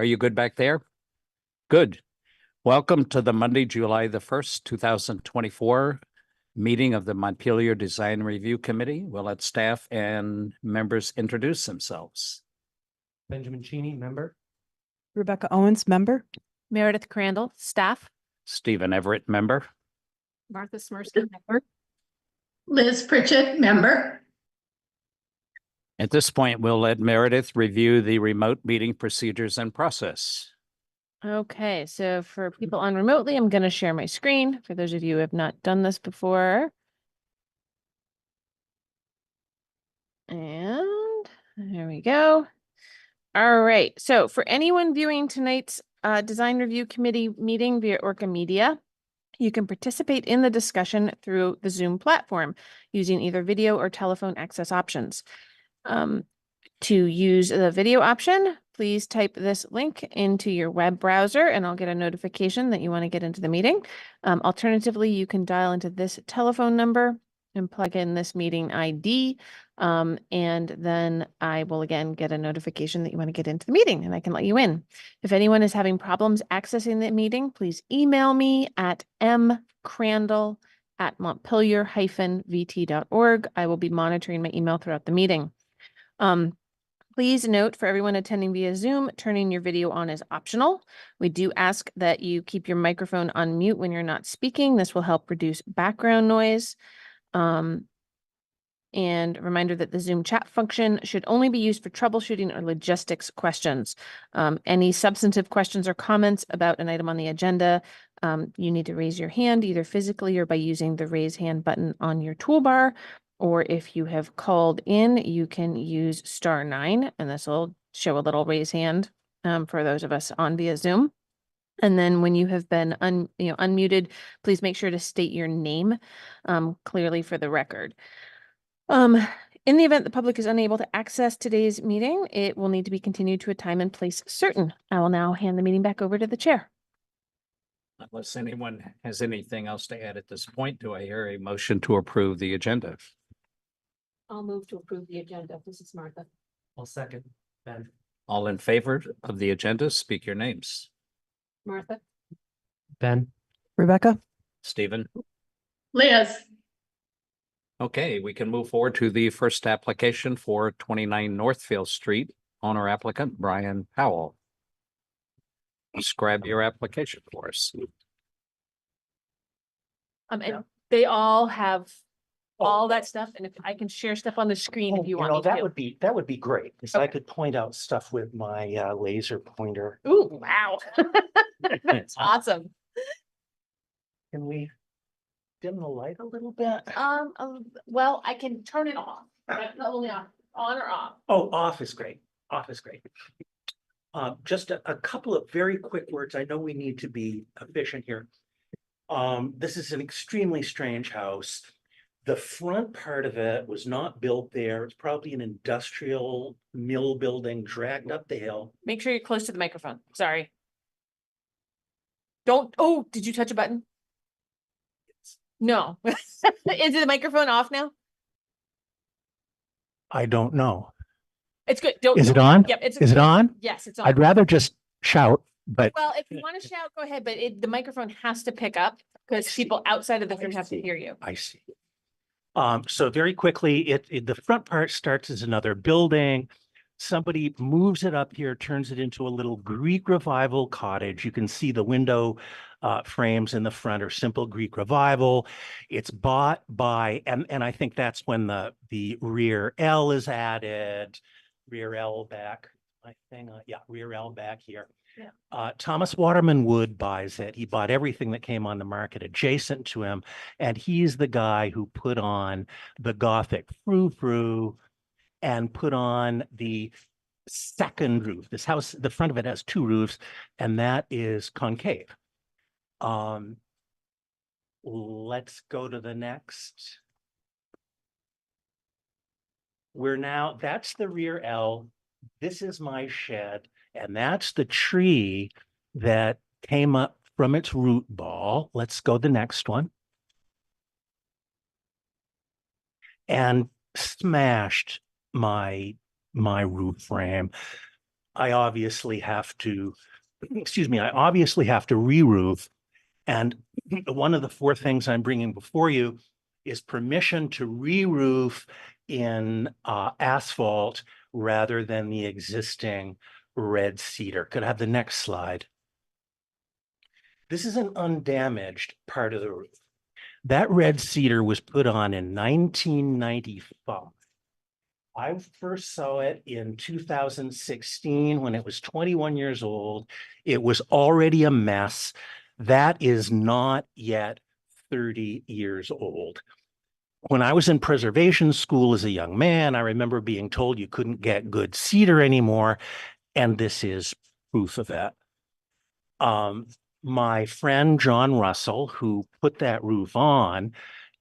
Are you good back there? Good. Welcome to the Monday, July the 1st, 2024 meeting of the Montpelier Design Review Committee. We'll let staff and members introduce themselves. Benjamin Cheney, member. Rebecca Owens, member. Meredith Crandall, staff. Stephen Everett, member. Martha Smirsky, member. Liz Pritchett, member. At this point, we'll let Meredith review the remote meeting procedures and process. Okay, so for people on remotely, I'm going to share my screen for those of you who have not done this before. And there we go. All right, so for anyone viewing tonight's Design Review Committee meeting via ORCA Media, you can participate in the discussion through the Zoom platform using either video or telephone access options. To use the video option, please type this link into your web browser and I'll get a notification that you want to get into the meeting. Alternatively, you can dial into this telephone number and plug in this meeting ID. And then I will again get a notification that you want to get into the meeting and I can let you in. If anyone is having problems accessing the meeting, please email me at mcrandall@montpelier-vt.org. I will be monitoring my email throughout the meeting. Please note for everyone attending via Zoom, turning your video on is optional. We do ask that you keep your microphone on mute when you're not speaking. This will help reduce background noise. And a reminder that the Zoom chat function should only be used for troubleshooting or logistics questions. Any substantive questions or comments about an item on the agenda, you need to raise your hand either physically or by using the raise hand button on your toolbar. Or if you have called in, you can use *9, and this will show a little raise hand for those of us on via Zoom. And then when you have been unmuted, please make sure to state your name clearly for the record. In the event the public is unable to access today's meeting, it will need to be continued to a time and place certain. I will now hand the meeting back over to the chair. Unless anyone has anything else to add at this point, do I hear a motion to approve the agenda? I'll move to approve the agenda. This is Martha. I'll second. Ben. All in favor of the agenda, speak your names. Martha. Ben. Rebecca. Stephen. Liz. Okay, we can move forward to the first application for 29 Northfield Street, owner applicant Brian Powell. Describe your application for us. And they all have all that stuff, and if I can share stuff on the screen if you want me that to. would be great, because I could point out stuff with my laser pointer. Ooh, wow. That's awesome. Can we dim the light a little bit? Well, I can turn it off. But not only on or off. Oh, off is great. Off is great. Just a couple of very quick words. I know we need to be efficient here. This is an extremely strange house. The front part of it was not built there. It's probably an industrial mill building dragged up the hill. Make sure you're close to the microphone. Sorry. Don't. Oh, did you touch a button? No. Is the microphone off now? I don't know. It's good. Is it on? Yep. Is it on? Yes, it's on. I'd rather just shout, but Well, if you want to shout, go ahead, but the microphone has to pick up because people outside of the room have to hear you. I see. So very quickly, the front part starts as another building. Somebody moves it up here, turns it into a little Greek Revival cottage. You can see the window frames in the front are simple Greek Revival. It's bought by, and I think that's when the rear L is added. Rear L back, I think, rear L back here. Yeah. Thomas Waterman Wood buys it. He bought everything that came on the market adjacent to him, and he's the guy who put on the Gothic frou-frou and put on the second roof. This house, the front of it has two roofs, and that is concave. Let's go to the next. That's the rear L. This is my shed, and that's the tree that came up from its root ball. Let's go to the next one. And smashed my roof frame. I obviously have to, excuse me, I obviously have to re-roof. And one of the four things I'm bringing before you is permission to re-roof in asphalt rather than the existing red cedar. Could I have the next slide? This is an undamaged part of the roof. That red cedar was put on in 1995. I first saw it in 2016 when it was 21 years old. It was already a mess. That is not yet 30 years old. When I was in preservation school as a young man, I remember being told you couldn't get good cedar anymore, and this is proof of that. My friend John Russell, who put that roof on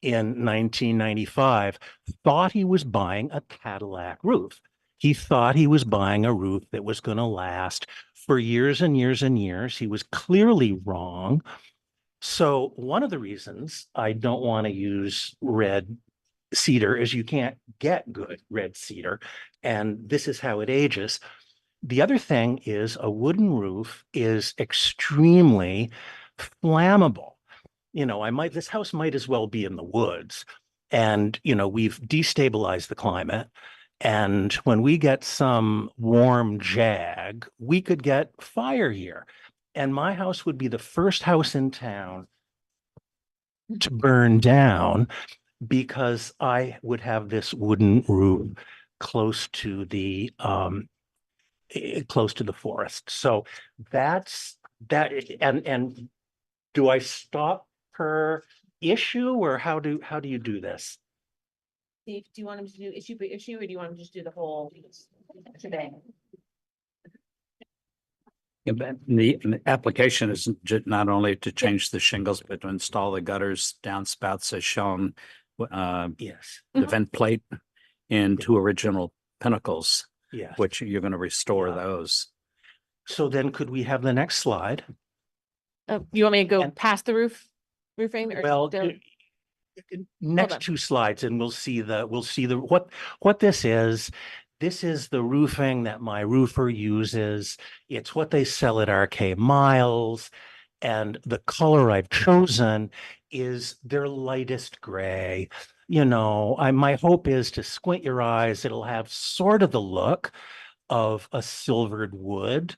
in 1995, thought he was buying a Cadillac roof. He thought he was buying a roof that was going to last for years and years and years. He was clearly wrong. So one of the reasons I don't want to use red cedar is you can't get good red cedar, and this is how it ages. The other thing is a wooden roof is extremely flammable. You know, this house might as well be in the woods. And, you know, we've destabilized the climate. And when we get some warm jag, we could get fire here. And my house would be the first house in town to burn down because I would have this wooden roof close to the forest. So that's that. And do I stop per issue, or how do you do this? Steve, do you want him to do issue by issue, or do you want him to just do the whole shebang? Yeah, but the application is not only to change the shingles, but to install the gutters, downspouts as shown, Yes. the vent plate and two original pinnacles, Yes. which you're going to restore Yeah. those. So then could we have the next slide? You want me to go And- past the roofing? Or Well, still- next on. two slides, and we'll see what this is. This is the roofing that my roofer uses. It's what they sell at RK Miles. And the color I've chosen is their lightest gray. You know, my hope is to squint your eyes. It'll have sort of the look of a silvered wood.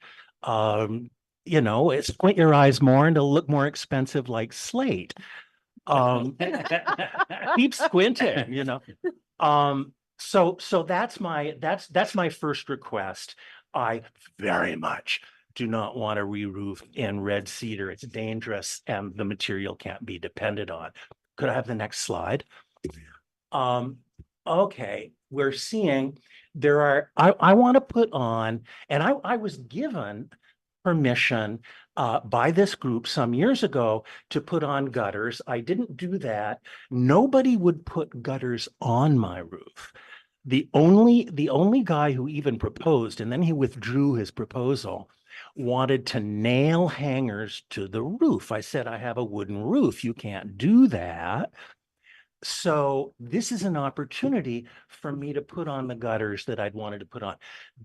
You know, squint your eyes more and it'll look more expensive like slate. Keep squinting, you know. So that's my first request. I very much do not want to re-roof in red cedar. It's dangerous and the material can't be depended on. Could I have the next slide? Okay, we're seeing I want to put on, and I was given permission by this group some years ago to put on gutters. I didn't do that. Nobody would put gutters on my roof. The only guy who even proposed, and then he withdrew his proposal, wanted to nail hangers to the roof. I said, I have a wooden roof. You can't do that. So this is an opportunity for me to put on the gutters that I'd wanted to put on.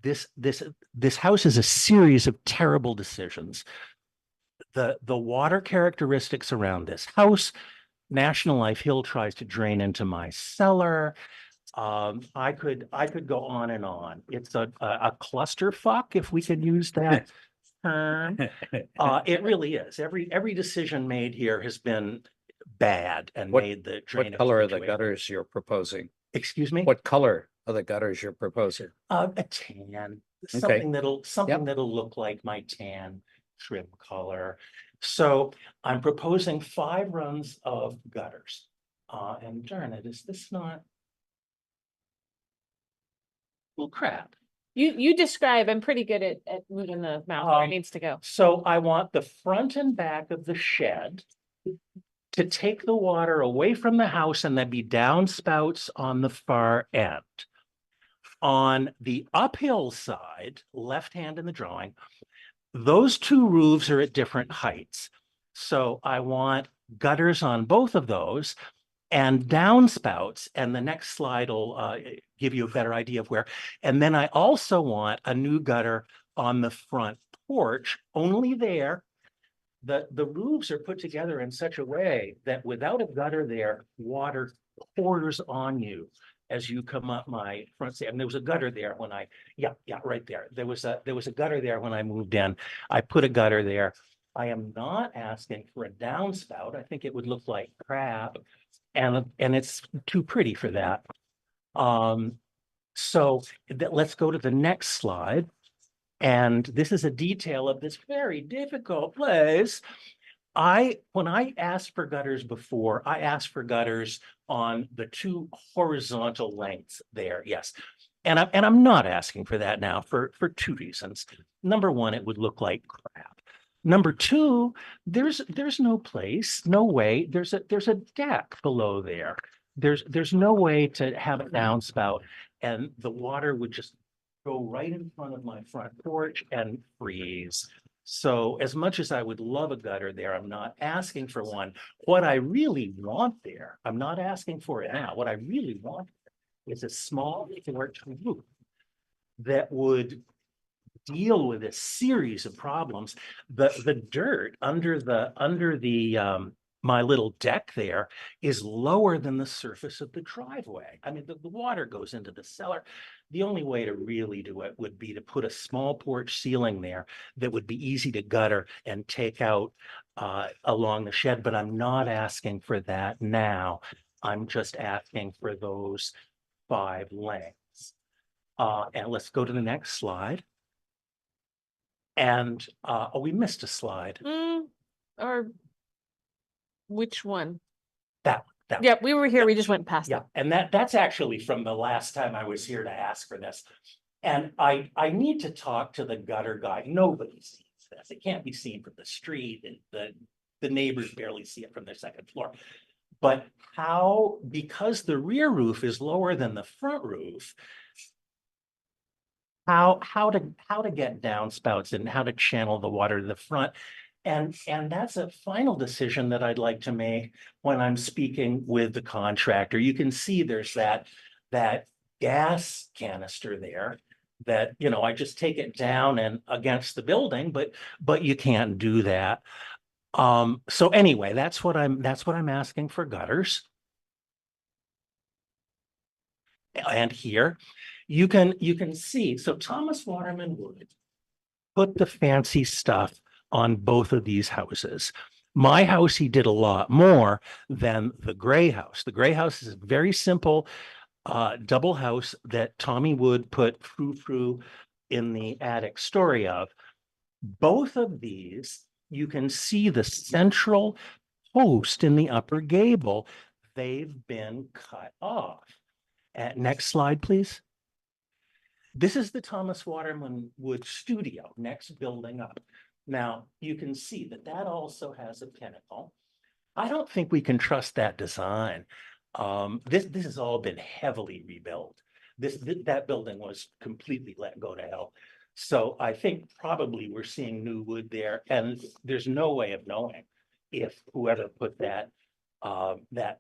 This house is a series of terrible decisions. The water characteristics around this house, National Life Hill tries to drain into my cellar. I could go on and on. It's a clusterfuck, if we could use that term. It really is. Every decision made here has been bad and made the drainage. What color are the situation. gutters you're proposing? Excuse me? What color are the gutters you're proposing? A tan, something that'll look like my tan trim color. So I'm proposing 5 runs of gutters. And darn it, is this not? Well, crap. You describe, I'm pretty good at moving the mouse where it needs to go. So I want the front and back of the shed to take the water away from the house and then be downspouts on the far end. On the uphill side, left hand in the drawing, those 2 roofs are at different heights. So I want gutters on both of those and downspouts, and the next slide will give you a better idea of where. And then I also want a new gutter on the front porch, only there. The roofs are put together in such a way that without a gutter there, water pours on you as you come up my front stairs. And there was a gutter there when yeah, right there. There was a gutter there when I moved in. I put a gutter there. I am not asking for a downspout. I think it would look like crap, and it's too pretty for that. So let's go to the next slide. And this is a detail of this very difficult place. When I asked for gutters before, I asked for gutters on the 2 horizontal lengths there. Yes. And I'm not asking for that now for 2 reasons. Number one, it would look like crap. Number 2, there's no place, no way. There's a deck below there. There's no way to have a downspout, and the water would just go right in front of my front porch and freeze. So as much as I would love a gutter there, I'm not asking for one. What I really want there, I'm not asking for it now. What I really want is a small porch roof that would deal with a series of problems. The dirt under the my little deck there is lower than the surface of the driveway. I mean, the water goes into the cellar. The only way to really do it would be to put a small porch ceiling there that would be easy to gutter and take out along the shed, but I'm not asking for that now. I'm just asking for those 5 lengths. And let's go to the next slide. And oh, we missed a slide. Or which one? That Yeah, we were here. We just went past Yeah, it. and that's actually from the last time I was here to ask for this. And I need to talk to the gutter guy. Nobody sees this. It can't be seen from the street, and the neighbors barely see it from their 2nd floor. But how, because the rear roof is lower than the front roof, how to get downspouts and how to channel the water to the front. And that's a final decision that I'd like to make when I'm speaking with the contractor. You can see there's that gas canister there that, you know, I just take it down and against the building, but you can't do that. So anyway, that's what I'm asking for gutters. And here you can see, so Thomas Waterman Wood put the fancy stuff on both of these houses. My house, he did a lot more than the gray house. The gray house is a very simple double house that Tommy Wood put frou-frou in the attic story of. Both of these, you can see the central post in the upper gable. They've been cut off. Next slide, please. This is the Thomas Waterman Wood studio, next building up. Now, you can see that also has a pinnacle. I don't think we can trust that design. This has all been heavily rebuilt. That building was completely let go to hell. So I think probably we're seeing new wood there, and there's no way of knowing if whoever put that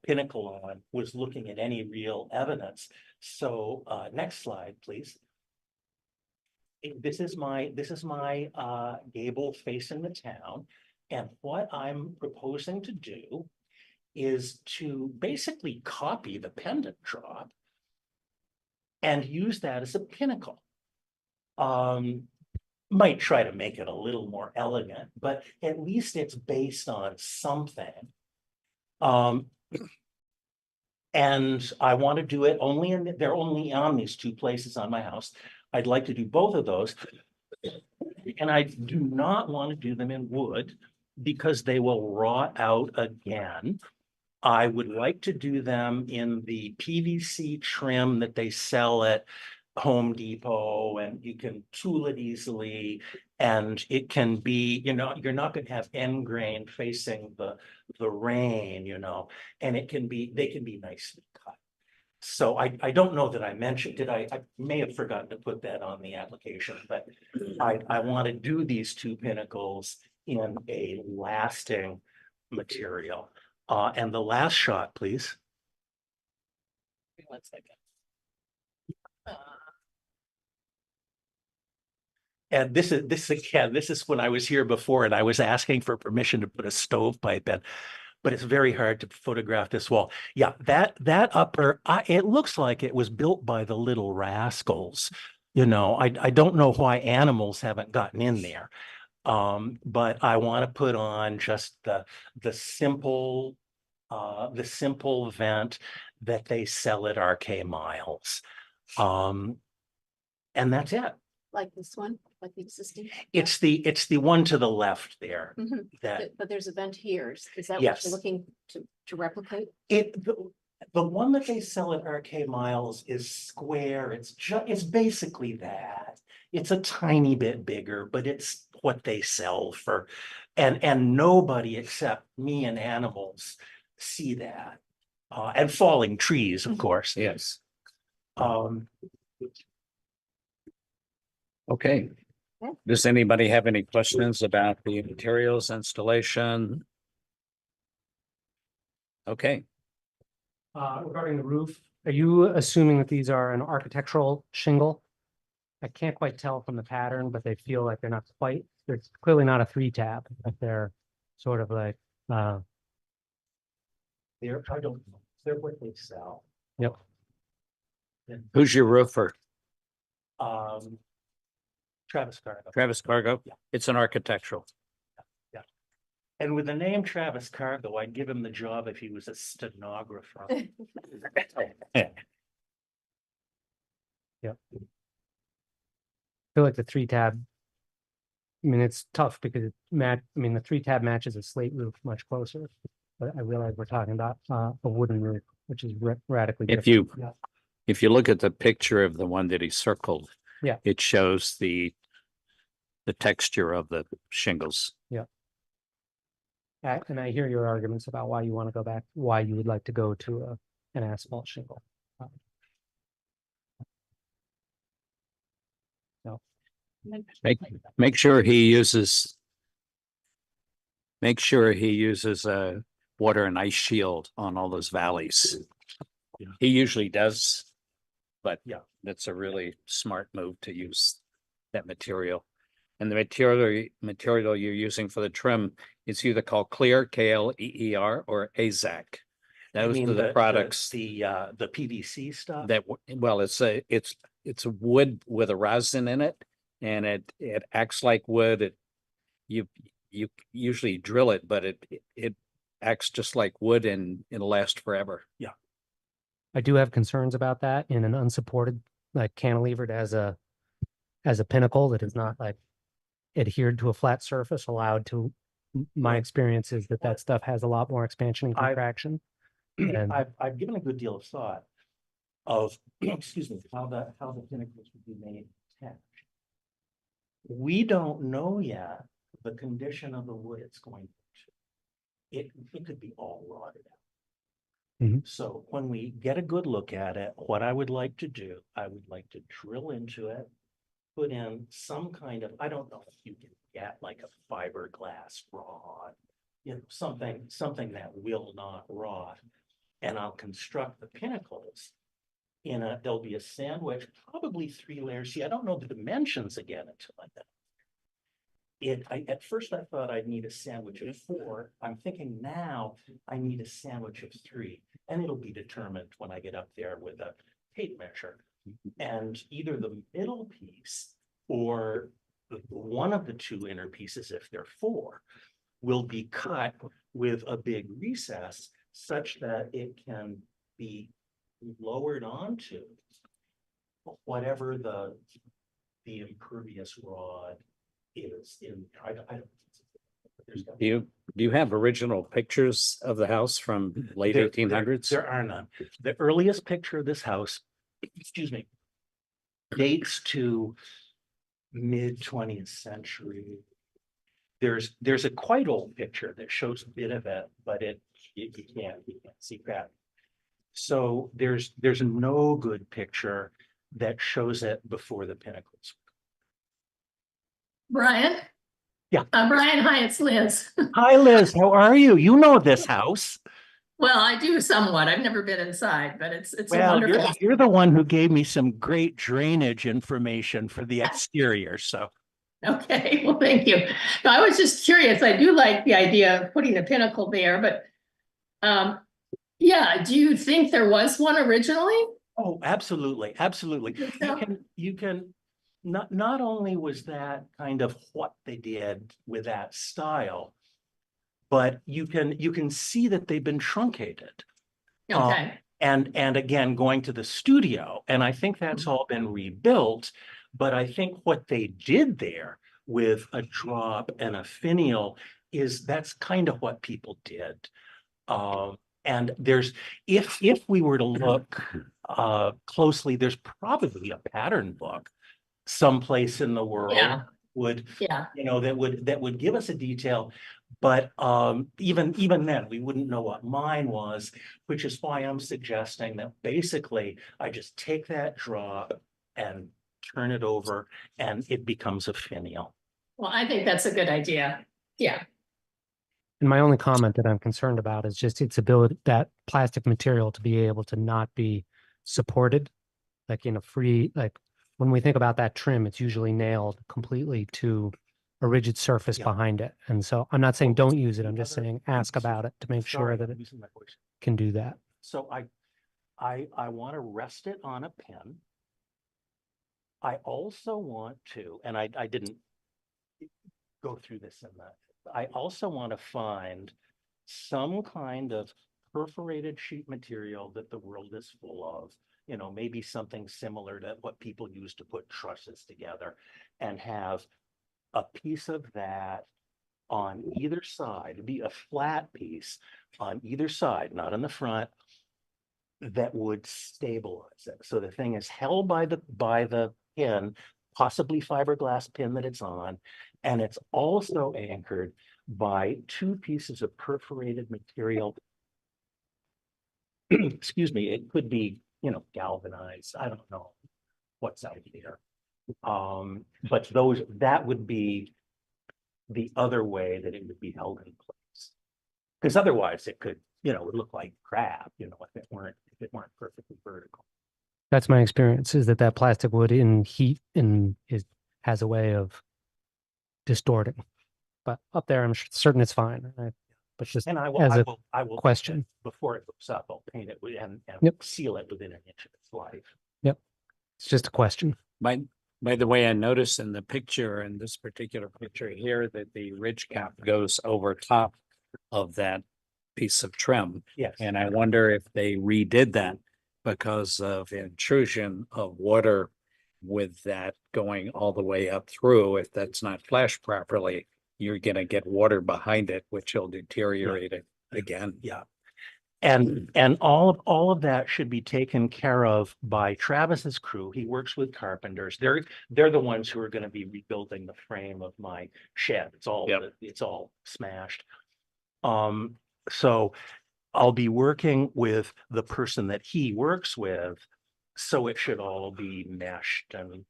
pinnacle on was looking at any real evidence. So next slide, please. This is my gable facing the town, and what I'm proposing to do is to basically copy the pendant drop and use that as a pinnacle. Might try to make it a little more elegant, but at least it's based on something. And I want to do it only they're only on these 2 places on my house. I'd like to do both of those. And I do not want to do them in wood because they will rot out again. I would like to do them in the PVC trim that they sell at Home Depot, and you can tool it easily, and it can be, you know, you're not going to have end grain facing the rain, you know, and they can be nicely cut. So I don't know that I mentioned, I may have forgotten to put that on the application, but I want to do these 2 pinnacles in a lasting material. And the last shot, please. 1 second. And this is when I was here before and I was asking for permission to put a stovepipe in. But it's very hard to photograph this wall. Yeah, that upper, it looks like it was built by the Little Rascals. You know, I don't know why animals haven't gotten in there. But I want to put on just the simple vent that they sell at RK Miles. And that's it. Like this one, like the existing? It's the one to the left there Mhm. that But there's a vent here. Is that what Yes. you're looking to replicate? the one that they sell at RK Miles is square. It's basically that. It's a tiny bit bigger, but it's what they sell for. And nobody except me and animals see that. And falling trees, of course. Yes. Um, Okay. Okay. Does anybody have any questions about the materials installation? Okay, Regarding the roof, are you assuming that these are an architectural shingle? I can't quite tell from the pattern, but they feel like they're not quite, they're clearly not a 3-tab, but they're sort of like, they're what they sell. yep. who's your roofer? Travis Cargo. Travis Cargo? Yeah. It's an architectural. And with the name Travis Cargo, I'd give him the job if he was a stenographer. Yep. I feel like the 3-tab. I mean, it's tough because the 3-tab matches a slate roof much closer. But I realize we're talking about a wooden roof, which is radically If different. you, Yeah. if you look at the picture of the one that he circled. Yeah. It shows the texture of the shingles. And I hear your arguments about why you want to go back, why you would like to go to an asphalt shingle. Make sure he uses. Make sure he uses a water and ice shield on all those valleys. Yeah. He usually does. But Yeah. that's a really smart move to use that material. And the material you're using for the trim, it's either called Clear, KLEER, or AZAC. I Those mean, are the products the PVC stuff. that, well, it's a wood with a resin in it, and it acts like wood. You usually drill it, but it acts just like wood and it'll last forever. Yeah. I do have concerns about that in an unsupported, like cantilevered as a pinnacle that is not like adhered to a flat surface, allowed to, my experience is that stuff has a lot more expansion and contraction. And I've given a good deal of thought of, excuse me, how the pinnacles would be made attached. We don't know yet the condition of the wood it's going to. It could be all rotted out. Mhm. So when we get a good look at it, what I would like to do, I would like to drill into it, put in some kind of, I don't know if you can get like a fiberglass rod, something that will not rot. And I'll construct the pinnacles there'll be a sandwich, probably 3 layers. See, I don't know the dimensions again until I get. At first I thought I'd need a sandwich of 4. I'm thinking now I need a sandwich of 3, and it'll be determined when I get up there with a tape measure. And either the middle piece or one of the 2 inner pieces, if they're 4, will be cut with a big recess such that it can be lowered onto whatever the impervious rod is in. I don't. Do you have original pictures of the house from late 1800s? There are none. The earliest picture of this house, excuse me, dates to mid 20th century. There's a quite old picture that shows a bit of it, but you can't see that. So there's no good picture that shows it before the pinnacles. Brian? Yeah. Brian, hi, it's Liz. Hi, Liz. How are you? You know this house. Well, I do somewhat. I've never been inside, but it's a Well, wonderful. you're the one who gave me some great drainage information for the exterior. So Okay, well, thank you. No, I was just curious. I do like the idea of putting a pinnacle there, but yeah, do you think there was one originally? Oh, absolutely, absolutely. Think You so? can, not only was that kind of what they did with that style, but you can see that they've been truncated. Okay, And again, going to the studio, and I think that's all been rebuilt. But I think what they did there with a drop and a finial is that's kind of what people did. And there's, if we were to look closely, there's probably a pattern book someplace in the world Yeah. would, yeah, that would give us a detail. But even then, we wouldn't know what mine was, which is why I'm suggesting that basically I just take that drop and turn it over and it becomes a finial. well, I think that's a good idea. Yeah, And my only comment that I'm concerned about is just its ability, that plastic material to be able to not be supported, like in a free, like when we think about that trim, it's usually nailed completely to a rigid surface Yeah. behind it. And so I'm not saying don't use it. I'm The just other saying ask piece of- about it to make Sorry, sure that I'm it losing my voice. can do that. So I want to rest it on a pin. I also want to, and I didn't go through this in that. I also want to find some kind of perforated sheet material that the world is full of. You know, maybe something similar to what people use to put trusses together, and have a piece of that on either side. It'd be a flat piece on either side, not in the front, that would stabilize it. So the thing is held by the pin, possibly fiberglass pin that it's on, and it's also anchored by two pieces of perforated material. Excuse me, it could be, galvanized. I don't know what's out there. But that would be the other way that it would be held in place. Because otherwise it could, it would look like crap, if it weren't perfectly vertical. That's my experience, is that plastic wood in heat has a way of distorting. But up there, I'm certain it's fine. But just And as I a will question. before it goes up, I'll paint it and Yep. seal it within an inch of its life. It's just a question. By the way, I noticed in the picture, in this particular picture here, that the ridge cap goes over top of that piece of trim. Yes. And I wonder if they redid that because of intrusion of water with that going all the way up through. If that's not flashed properly, you're gonna get water behind it, which will deteriorate it again. Yeah. And all of that should be taken care of by Travis's crew. He works with carpenters. They're the ones who are going to be rebuilding the frame of my shed. It's all smashed. So I'll be working with the person that he works with, so it should all be meshed and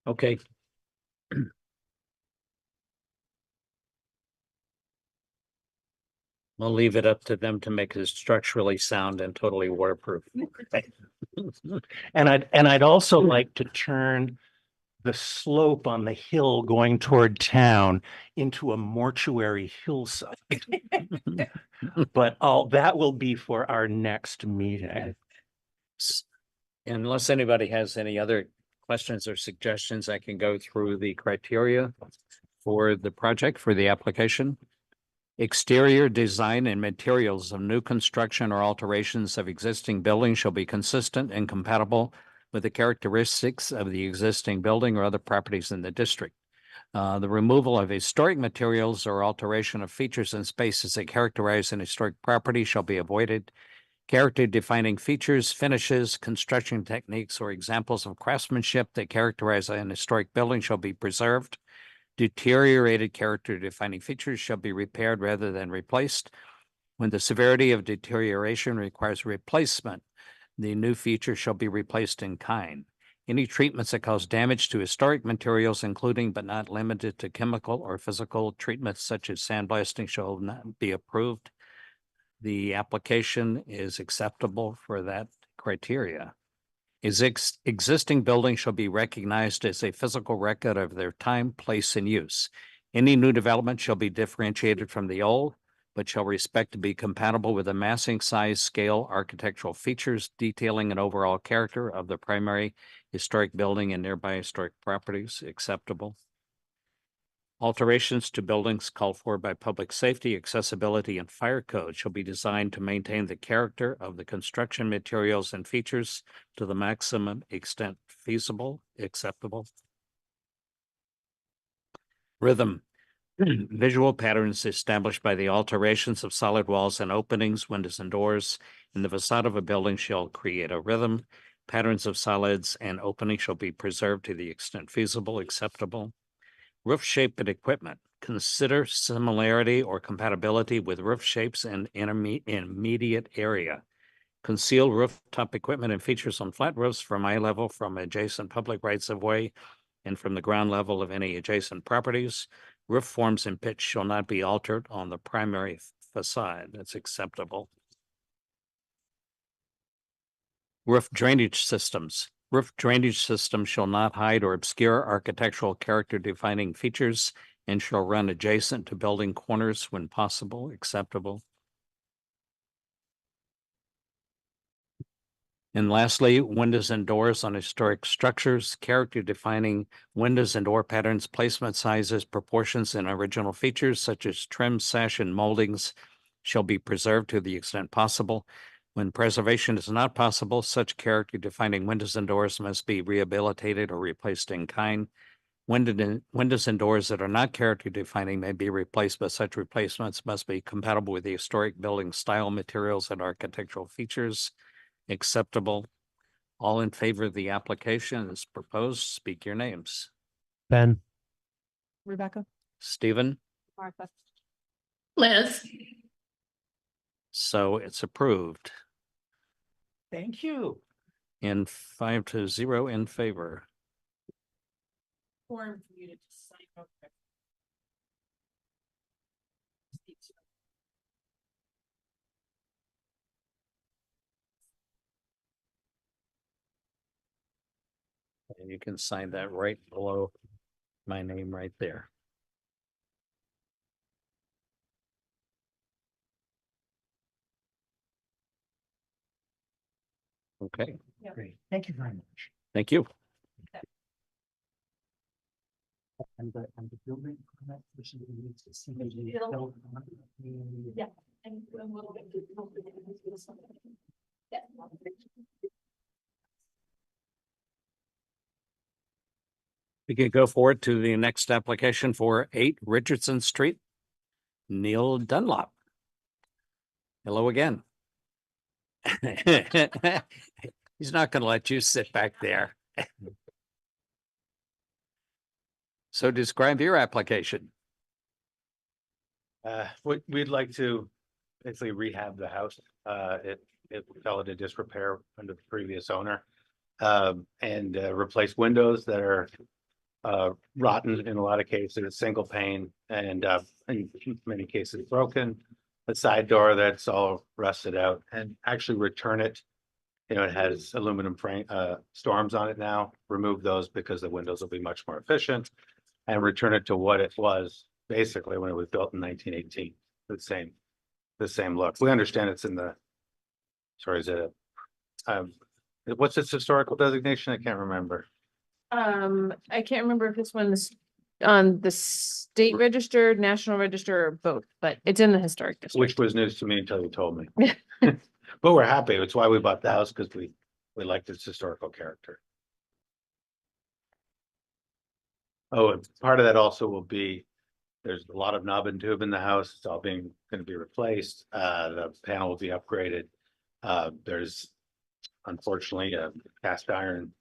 Okay. We'll leave it up to them to make it structurally sound and totally waterproof. and I'd also like to turn the slope on the hill going toward town into a mortuary hillside. But that will be for our next meeting. Unless anybody has any other questions or suggestions, I can go through the criteria for the project, for the application. Exterior design and materials of new construction or alterations of existing buildings shall be consistent and compatible with the characteristics of the existing building or other properties in the district. The removal of historic materials or alteration of features and spaces that characterize an historic property shall be avoided. Character defining features, finishes, construction techniques, or examples of craftsmanship that characterize an historic building shall be preserved. Deteriorated character defining features shall be repaired rather than replaced. When the severity of deterioration requires replacement, the new feature shall be replaced in kind. Any treatments that cause damage to historic materials, including but not limited to chemical or physical treatments such as sandblasting, shall not be approved. The application is acceptable for that criteria. Existing buildings shall be recognized as a physical record of their time, place, and use. Any new development shall be differentiated from the old, but shall respect to be compatible with the massing, size, scale, architectural features, detailing, and overall character of the primary historic building and nearby historic properties acceptable. Alterations to buildings called for by public safety, accessibility, and fire code shall be designed to maintain the character of the construction materials and features to the maximum extent feasible, acceptable. Rhythm. Visual patterns established by the alterations of solid walls and openings, windows, and doors in the facade of a building shall create a rhythm. Patterns of solids and openings shall be preserved to the extent feasible, acceptable. Roof shape and equipment. Consider similarity or compatibility with roof shapes and immediate area. Conceal rooftop equipment and features on flat roofs from eye level from adjacent public rights of way and from the ground level of any adjacent properties. Roof forms and pitch shall not be altered on the primary facade. That's acceptable. Roof drainage systems. Roof drainage systems shall not hide or obscure architectural character defining features and shall run adjacent to building corners when possible, acceptable. And lastly, windows and doors on historic structures, character defining windows and door patterns, placement sizes, proportions, and original features such as trim, sash, and moldings shall be preserved to the extent possible. When preservation is not possible, such character defining windows and doors must be rehabilitated or replaced in kind. Windows and doors that are not character defining may be replaced, but such replacements must be compatible with the historic building style, materials, and architectural features. Acceptable. All in favor of the application as proposed, speak your names. Ben, Rebecca, Stephen, Martha. Liz, so it's approved Thank you. in 5-0 in favor. Form for you to sign over. And you can sign that right below my name right there. Okay, Great. Thank you very much. thank you. And the building permit, which is the needs to see the It'll- build- Yeah. And we'll get to- Yeah. We can go forward to the next application for 8 Richardson Street. Neil Dunlop. Hello again. He's not going to let you sit back there. So describe your application. We'd like to basically rehab the house. It fell into disrepair under the previous owner. And replace windows that are rotten in a lot of cases, single pane, and in many cases broken. A side door that's all rusted out, and actually return it. You know, it has aluminum frame storms on it now. Remove those because the windows will be much more efficient, and return it to what it was basically when it was built in 1918. The same look. We understand it's in the. Sorry, is it? What's its historical designation? I can't remember. I can't remember if this one's on the state register, national register, or both, but it's in the historic district. Which was news to me until you told me. But we're happy. It's why we bought the house, because we liked its historical character. Oh, and part of that also will be, there's a lot of knob and tube in the house. It's all going to be replaced. The panel will be upgraded. There's unfortunately a cast iron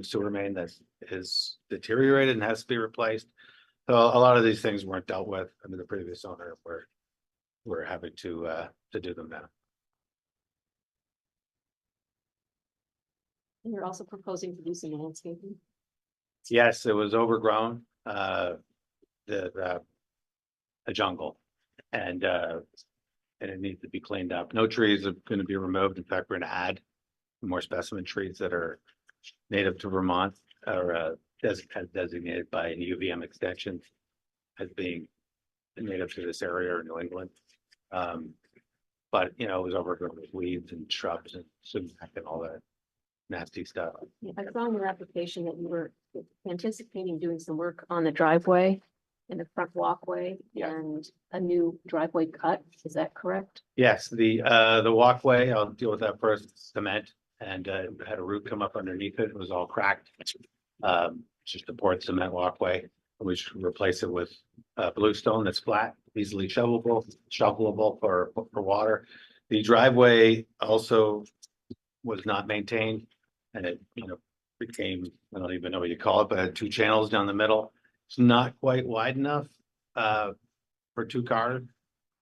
sewer main that is deteriorated and has to be replaced. So a lot of these things weren't dealt with under the previous owner. We're having to do them now. And you're also proposing to do some landscaping. Yes, it was overgrown, a jungle, and it needs to be cleaned up. No trees are going to be removed. In fact, we're going to add more specimen trees that are native to Vermont or designated by an UVM extension as being native to this area or New England. But, you know, it was overgrown with weeds and shrubs and sumac and all that nasty stuff. I saw in your application that you were anticipating doing some work on the driveway and the front walkway Yeah. and a new driveway cut. Is that correct? Yes, the walkway, I'll deal with that first, cement, and had a root come up underneath it. It was all cracked. Just a poured cement walkway. We should replace it with bluestone that's flat, easily shovelable for water. The driveway also was not maintained, and it, you know, became, I don't even know what you call it, but it had two channels down the middle. It's not quite wide enough for two cars.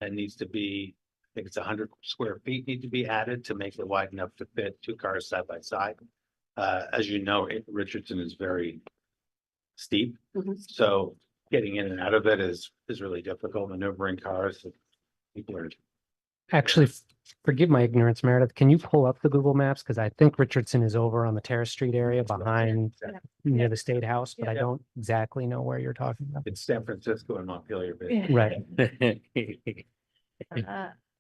It needs to be, I think it's 100 square feet need to be added to make it wide enough to fit two cars side by side. As you know, Richardson is very steep, Mhm. so getting in and out of it is really difficult. Maneuvering cars, people are. Actually, forgive my ignorance, Meredith. Can you pull up the Google Maps? Because I think Richardson is over on the Terrace Street area behind near the State House, but I Yeah. don't exactly know where you're talking about. It's San Francisco and Montpelier. Yeah. Right.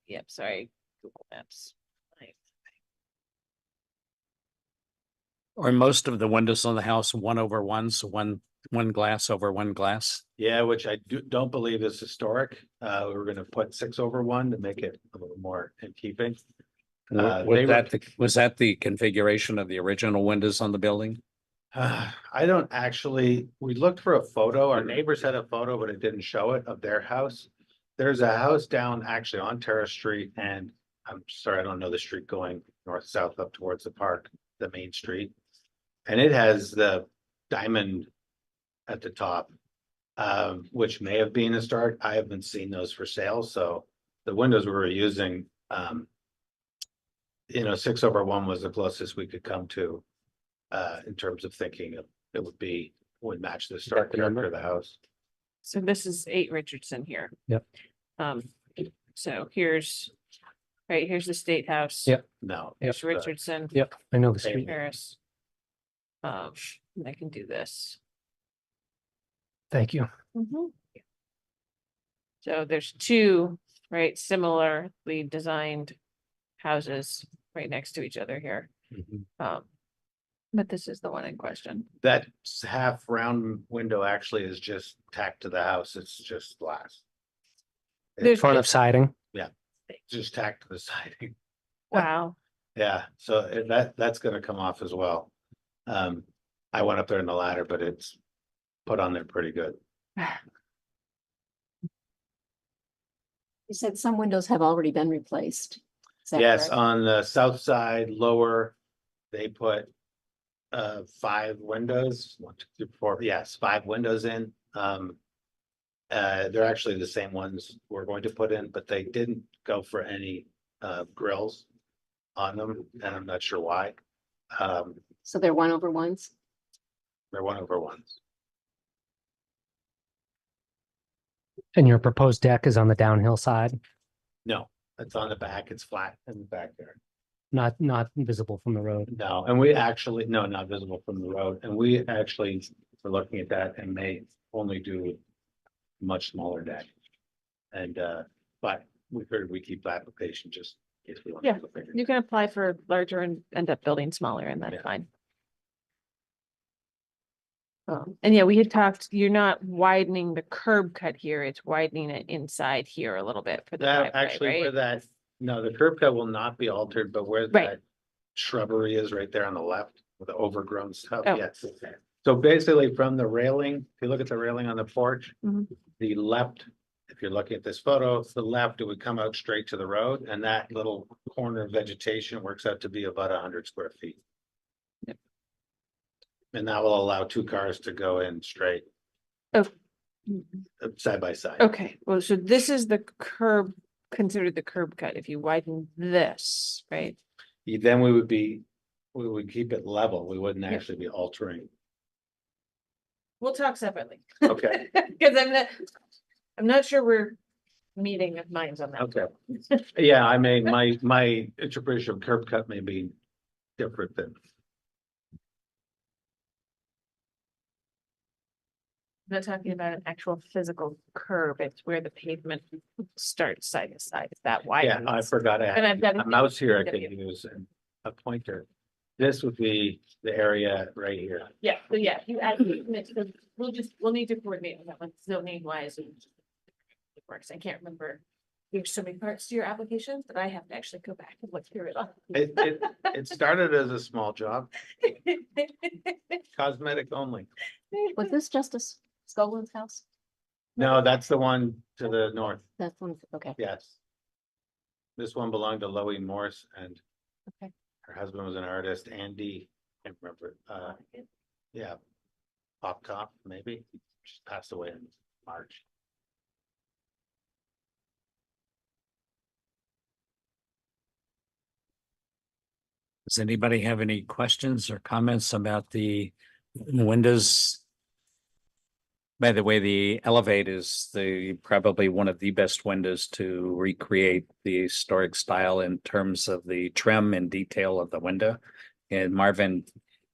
Yep, sorry, Google Maps. Right. Or most of the windows on the house, 1/1, so one glass over one glass. Yeah, which I don't believe is historic. We were gonna put 6/1 to make it a little more in keeping. Was that the configuration of the original windows on the building? I don't actually, we looked for a photo. Our neighbors had a photo, but it didn't show it of their house. There's a house down actually on Terrace Street, and I'm sorry, I don't know the street going north-south up towards the park, the main street. And it has the diamond at the top, which may have been historic. I haven't seen those for sale, so the windows we were using, you know, 6/1 was the closest we could come to, in terms of thinking of it would match the historic the character number? of the house. So this is 8 Richardson here. Yep. So here's the State House. Yep. No. There's it's, Richardson. Yep, I know the street. Paris. And I can do this. Thank you. So there's two, right, similarly designed houses right next to each other here. But this is the one in question. That half round window actually is just tacked to the house. It's just glass. There's- Front of siding. Just tacked to the siding. Wow. Yeah, so that's gonna come off as well. I went up there in the ladder, but it's put on there pretty good. You said some windows have already been replaced. Is that Yes, correct? on the south side lower, they put 5 windows, 1, 2, 3, 4, yes, 5 windows in. They're actually the same ones we're going to put in, but they didn't go for any grills on them, and I'm not sure why. So they're 1/1s? They're 1/1s. And your proposed deck is on the downhill side, No, it's on the back, it's flat in the back there. not visible from the road. No, and we actually, no, not visible from the road, and we actually are looking at that and may only do much smaller deck. And but we figured we keep the application just in case we want. to Yeah, go bigger. You can apply for larger and end up building smaller, and that's Yeah. fine. And yeah, we had talked, you're not widening the curb cut here, it's widening it inside here a little bit for the That driveway, actually where right? that, no, the curb cut will not be altered, but where Right. that shrubbery is right there on the left with the overgrown stuff, Oh. yes. So basically from the railing, if you look at the railing on the porch, Mhm. the left, if you're looking at this photo, the left, it would come out straight to the road, and that little corner of vegetation works out to be about 100 square feet. Yep. And that will allow 2 cars to go in straight, side by side. Okay, well, so this is the curb, considered the curb cut, if you widen this, right? Then we would keep it level. We wouldn't Yep. actually be altering. We'll talk separately. Okay, Cause I'm not sure we're meeting of minds on that. okay. Yeah, I mean, my interpretation of curb cut may be different than. I'm not talking about an actual physical curb. It's where the pavement starts side to side. That wide. Yeah, I forgot I And I've got had a mouse here I Gotta could use and a pointer. This would be the area right here. Yeah, so yeah, you add, we'll need to coordinate on that one, zoning wise. And it works. I can't remember. There's so many parts to your application that I have to actually go back and look through it all. It started as a small job, cosmetic only. Was this Justice Scoland's house? No, that's the one to the north. That's one, okay. Yes. This one belonged to Loie Morse and Okay. her husband was an artist, Andy, can't remember, yeah. Pop Top, maybe, just passed away in March. Does anybody have any questions or comments about the windows? By the way, the Elevate is probably one of the best windows to recreate the historic style in terms of the trim and detail of the window. And Marvin,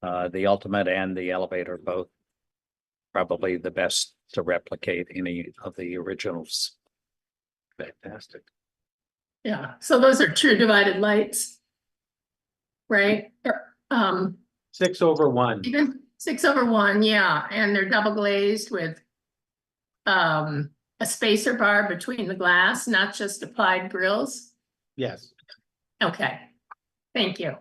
the Ultimate and the Elevate are both probably the best to replicate any of the originals. Fantastic. Yeah, so those are true divided lights. Right? 6/1. Even 6/1, yeah, and they're double glazed with a spacer bar between the glass, not just applied grills. Yes, Okay, thank you.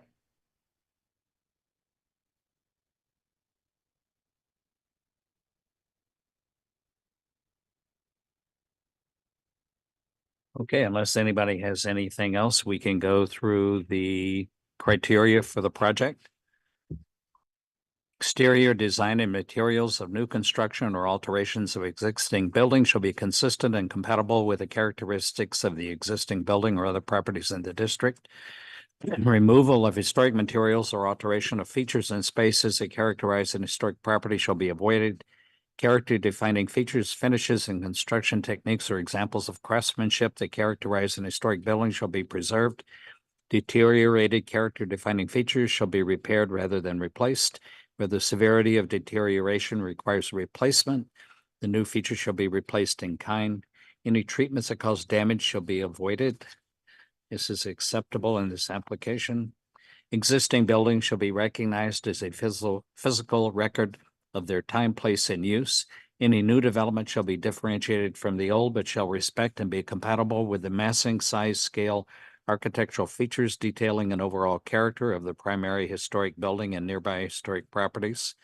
Okay, unless anybody has anything else, we can go through the criteria for the project. Exterior design and materials of new construction or alterations of existing buildings shall be consistent and compatible with the characteristics of the existing building or other properties in the district. Removal of historic materials or alteration of features and spaces that characterize an historic property shall be avoided. Character defining features, finishes, and construction techniques or examples of craftsmanship that characterize an historic building shall be preserved. Deteriorated character defining features shall be repaired rather than replaced. Where the severity of deterioration requires replacement, the new feature shall be replaced in kind. Any treatments that cause damage shall be avoided. This is acceptable in this application. Existing buildings shall be recognized as a physical record of their time, place, and use. Any new development shall be differentiated from the old, but shall respect and be compatible with the massing, size, scale, architectural features, detailing, and overall character of the primary historic building and nearby historic properties.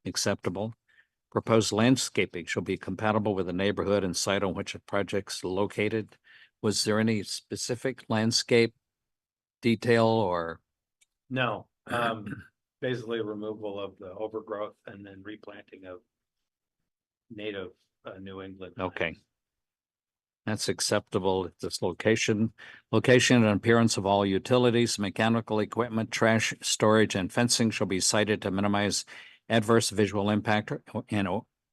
Acceptable. Proposed landscaping shall be compatible with the neighborhood and site on which a project's located. Was there any specific landscape detail or? no, basically removal of the overgrowth and then replanting of native New England. Okay. That's acceptable at this location. Location and appearance of all utilities, mechanical equipment, trash, storage, and fencing shall be cited to minimize adverse visual impact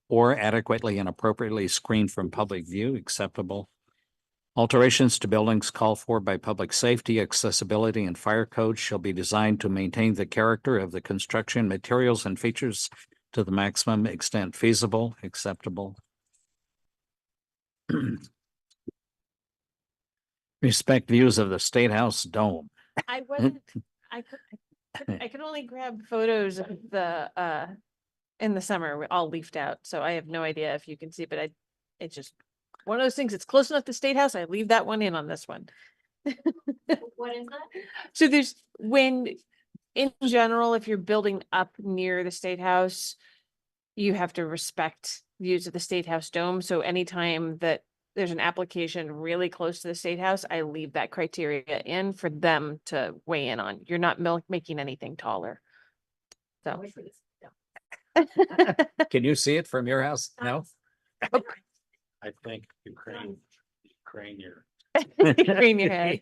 or adequately and appropriately screened from public view. Acceptable. Alterations to buildings called for by public safety, accessibility, and fire codes shall be designed to maintain the character of the construction materials and features to the maximum extent feasible. Acceptable. Respect views of the State House dome. I wasn't, I could only grab photos of the, in the summer, we're all leafed out, so I have no idea if you can see, but it's just one of those things, it's close enough to State House, I leave that one in on this one. What is that? So in general, if you're building up near the State House, you have to respect views of the State House dome, so anytime that there's an application really close to the State House, I leave that criteria in for them to weigh in on. You're not making anything taller. So. Can you see it from your house? No? I think Ukraine your. Green your head.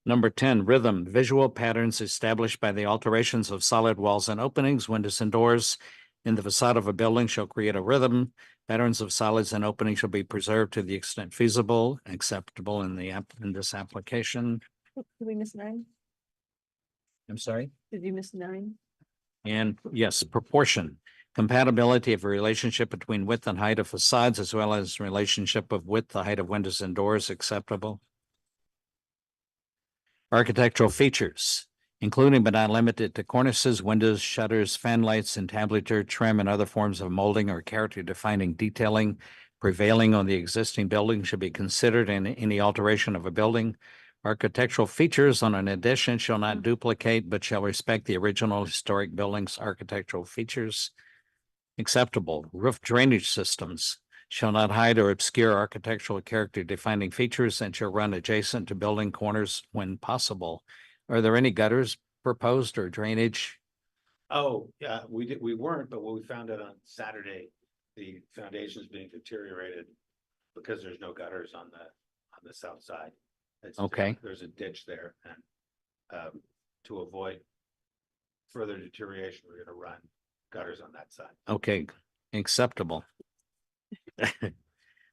Number 10, rhythm, visual patterns established by the alterations of solid walls and openings, windows and doors in the facade of a building shall create a rhythm. Patterns of solids and openings shall be preserved to the extent feasible, acceptable in this application. Did we miss 9? I'm sorry. Did you miss 9? And yes, proportion, compatibility of a relationship between width and height of facades as well as relationship of width, the height of windows and doors acceptable. Architectural features, including but not limited to cornices, windows, shutters, fan lights, entablature, trim, and other forms of molding or character-defining detailing prevailing on the existing building should be considered in any alteration of a building. Architectural features on an addition shall not duplicate, but shall respect the original historic building's architectural features. Acceptable. Roof drainage systems shall not hide or obscure architectural character defining features and shall run adjacent to building corners when possible. Are there any gutters proposed or drainage? Oh, yeah, we weren't, but what we found out on Saturday, the foundation is being deteriorated because there's no gutters on the south side. Okay. There's a ditch there, and to avoid further deterioration, we're gonna run gutters on that side. Okay, acceptable.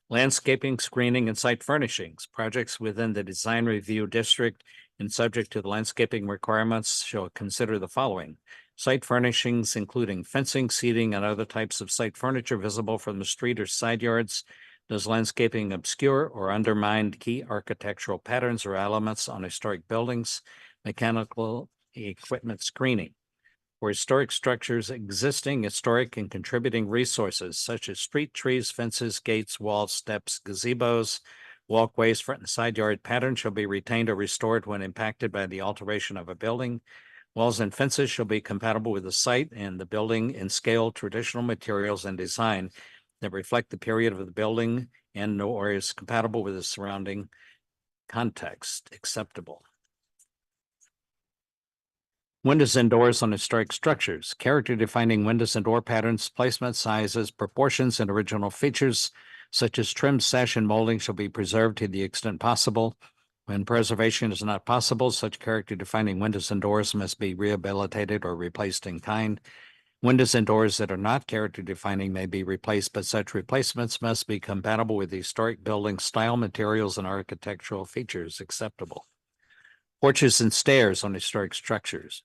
Landscaping, screening, and site furnishings. Projects within the design review district and subject to the landscaping requirements shall consider the following. Site furnishings, including fencing, seating, and other types of site furniture visible from the street or side yards. Does landscaping obscure or undermine key architectural patterns or elements on historic buildings? Mechanical equipment screening. For historic structures, existing historic and contributing resources such as street trees, fences, gates, walls, steps, gazebos, walkways, front and side yard patterns shall be retained or restored when impacted by the alteration of a building. Walls and fences shall be compatible with the site and the building in scale, traditional materials, and design that reflect the period of the building and or is compatible with the surrounding context. Acceptable. Windows and doors on historic structures, character defining windows and door patterns, placement, sizes, proportions, and original features such as trim, sash, and molding shall be preserved to the extent possible. When preservation is not possible, such character defining windows and doors must be rehabilitated or replaced in kind. Windows and doors that are not character defining may be replaced, but such replacements must be compatible with the historic building style, materials, and architectural features acceptable. Porches and stairs on historic structures.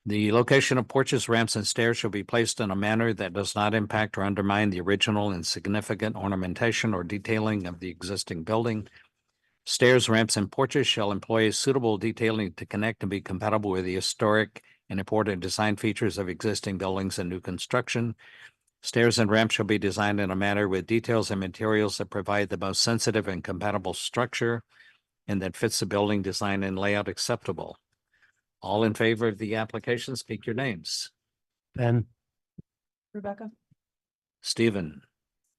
The location of porches, ramps, and stairs shall be placed in a manner that does not impact or undermine the original and significant ornamentation or detailing of the existing building. Stairs, ramps, and porches shall employ suitable detailing to connect and be compatible with the historic and important design features of existing buildings and new construction. Stairs and ramps shall be designed in a manner with details and materials that provide the most sensitive and compatible structure and that fits the building design and layout acceptable. All in favor of the application, speak your names. Ben, Rebecca, Stephen,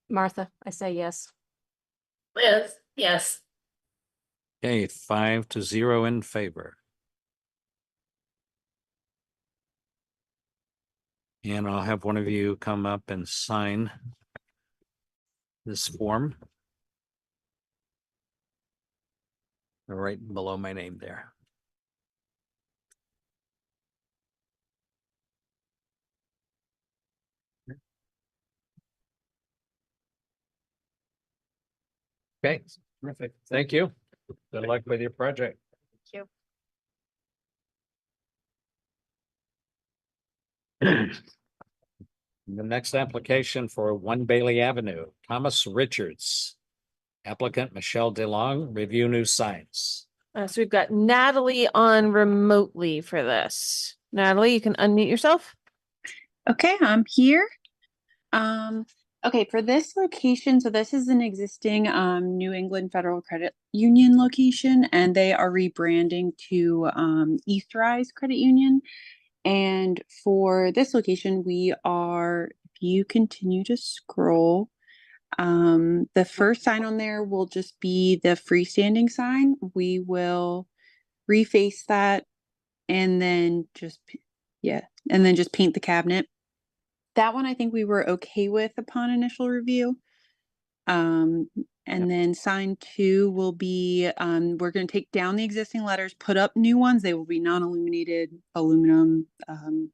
Martha, I say yes. Liz, yes. okay, 5-0 in favor. And I'll have one of you come up and sign this form. Right below my name there. Okay, terrific. Thank you. Good luck with your project. Thank The next application for 1 Bailey Avenue, Thomas Richards. Applicant Michelle DeLong, review new signs. So we've got Natalie on remotely for this. Natalie, you can unmute yourself. Okay, I'm here. Okay, for this location, so this is an existing New England Federal Credit Union location, and they are rebranding to Eastrise Credit Union. And for this location, we are, if you continue to scroll, the first sign on there will just be the freestanding sign. We will reface that and then just, and then just paint the cabinet. That one I think we were okay with upon initial review. And then sign 2 will be, we're going to take down the existing letters, put up new ones. They will be non-illuminated aluminum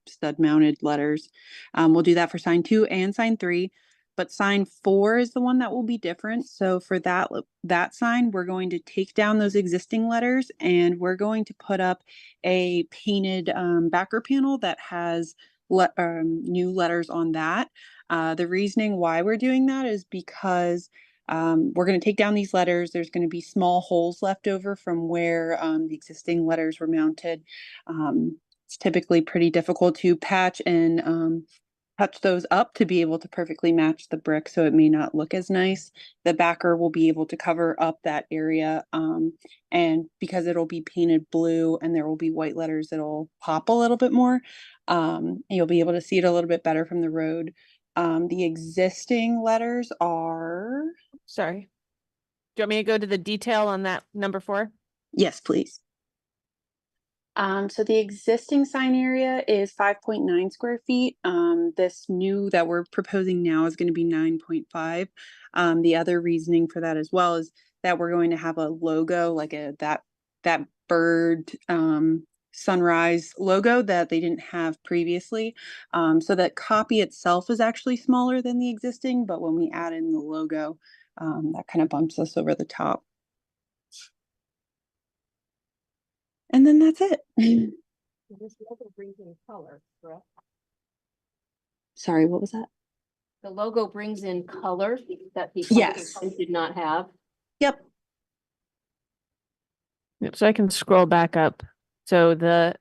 stud mounted letters. We'll do that for sign 2 and sign 3. but sign 4 is the one that will be different. So for that sign, we're going to take down those existing letters and we're going to put up a painted backer panel that has new letters on that. The reasoning why we're doing that is because we're going to take down these letters. There's going to be small holes left over from where the existing letters were mounted. It's typically pretty difficult to patch and touch those up to be able to perfectly match the brick, so it may not look as nice. The backer will be able to cover up that area, and because it'll be painted blue and there will be white letters, it'll pop a little bit more. You'll be able to see it a little bit better from the road. The existing letters are... Sorry. Do you want me to go to the detail on that number 4? Yes, please. So the existing sign area is 5.9 square feet. This new that we're proposing now is going to be 9.5. The other reasoning for that as well is that we're going to have a logo, like that bird sunrise logo that they didn't have previously. So that copy itself is actually smaller than the existing, but when we add in the logo, that kind of bumps us over the top. And then that's it. This logo brings in color, correct? Sorry, what was that? The logo brings in color that the Yes. signs did not have. Yep. Yep, so I can scroll back up. So the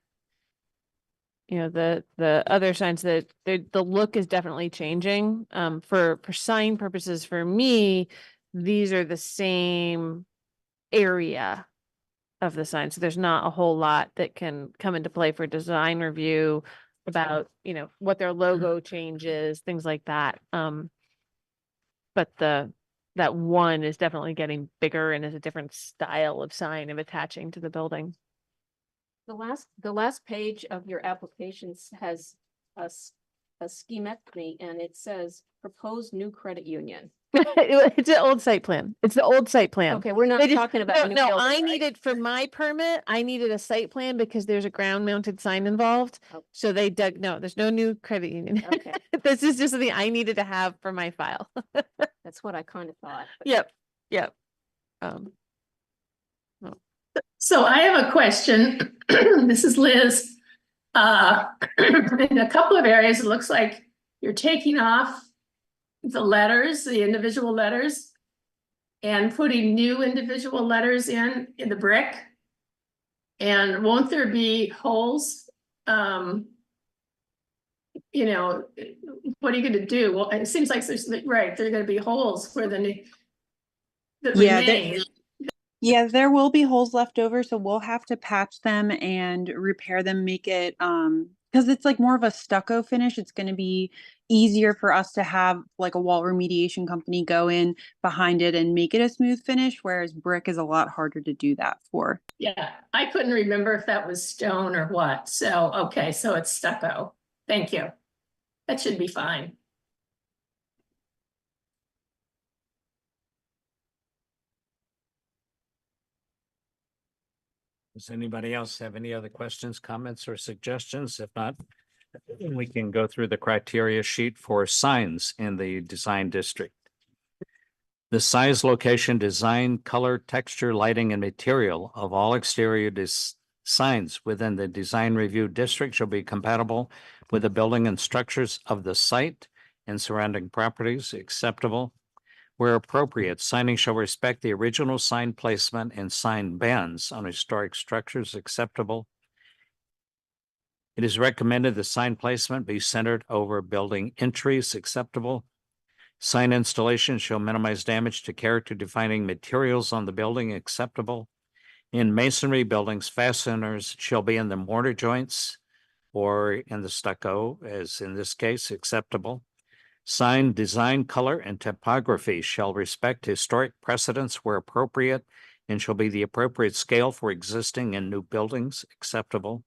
other signs that the look is definitely changing. For sign purposes, for me, these are the same area of the sign. So there's not a whole lot that can come into play for design review about, what their logo changes, things like that. But that one is definitely getting bigger and is a different style of sign of attaching to the building. The last page of your applications has a schematic and it says proposed new credit union. It's an old site plan. It's the old site plan. Okay, we're not They just- talking about. a new No, building, I right? needed for my permit, I needed a site plan because there's a ground mounted sign involved. Oh. So they no, there's no new credit union. Okay, This is just something I needed to have for my file. that's what I kind of thought. Yep. So I have a question. This is Liz. In a couple of areas, it looks like you're taking off the letters, the individual letters, and putting new individual letters in the brick. And won't there be holes? What are you gonna do? Well, it seems like there are gonna be holes where the new that remain. Yeah, there will be holes left over, so we'll have to patch them and repair them, make it because it's like more of a stucco finish. It's going to be easier for us to have like a wall remediation company go in behind it and make it a smooth finish, whereas brick is a lot harder to do that for. Yeah, I couldn't remember if that was stone or what. So, okay, so it's stucco. Thank you. That should be fine. Does anybody else have any other questions, comments, or suggestions? If not, we can go through the criteria sheet for signs in the design district. The size, location, design, color, texture, lighting, and material of all exterior signs within the design review district shall be compatible with the building and structures of the site and surrounding properties. Acceptable. Where appropriate, signing shall respect the original sign placement and sign bands on historic structures. Acceptable. It is recommended the sign placement be centered over building entries. Acceptable. Sign installation shall minimize damage to character defining materials on the building. Acceptable. In masonry buildings, fasteners shall be in the mortar joints or in the stucco, as in this case. Acceptable. Sign design, color, and typography shall respect historic precedents where appropriate and shall be the appropriate scale for existing and new buildings. Acceptable.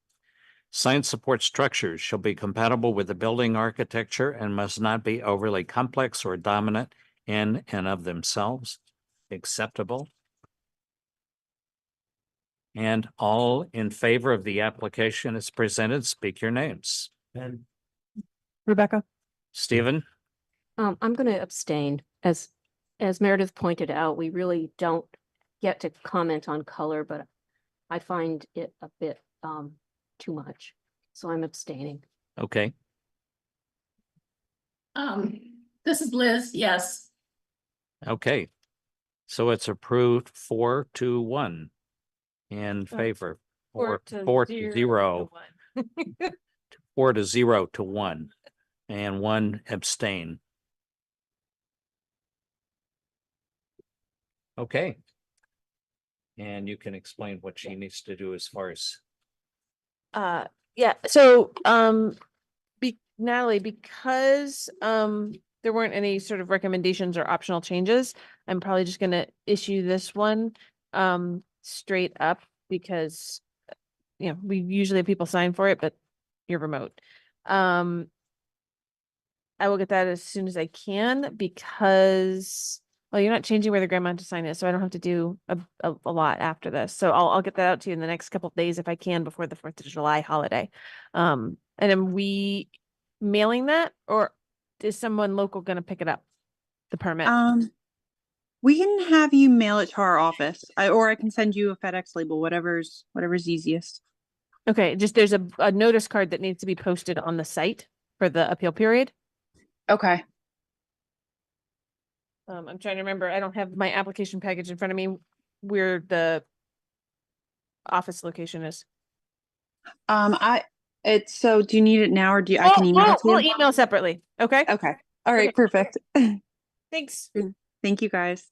Sign support structures shall be compatible with the building architecture and must not be overly complex or dominant in and of themselves. Acceptable. And all in favor of the application as presented, speak your names. Rebecca, Stephen, I'm going to abstain. As Meredith pointed out, we really don't get to comment on color, but I find it a bit too much. So I'm abstaining. Okay, This is Liz, yes. okay. So it's approved 4-1 in favor. Or 4-0, 4-0 to 1, and 1 abstain. Okay. And you can explain what she needs to do as far as, Yeah, so, Natalie, because, there weren't any sort of recommendations or optional changes, I'm probably just gonna issue this one, straight up because, we usually have people sign for it, but you're remote. I will get that as soon as I can because, well, you're not changing where the grandma to sign is, so I don't have to do a lot after this. So I'll get that out to you in the next couple of days if I can before the 4th of July holiday. And am we mailing that, or is someone local gonna pick it up? The permit? We can have you mail it to our office, or I can send you a FedEx label, whatever's easiest. Okay, just there's a notice card that needs to be posted on the site for the appeal period. Okay. I'm trying to remember, I don't have my application package in front of me where the office location is. So do you need it now, or I can email it to We'll you? email separately, okay? Okay. All right, Okay. perfect. Thanks. Thank you, guys.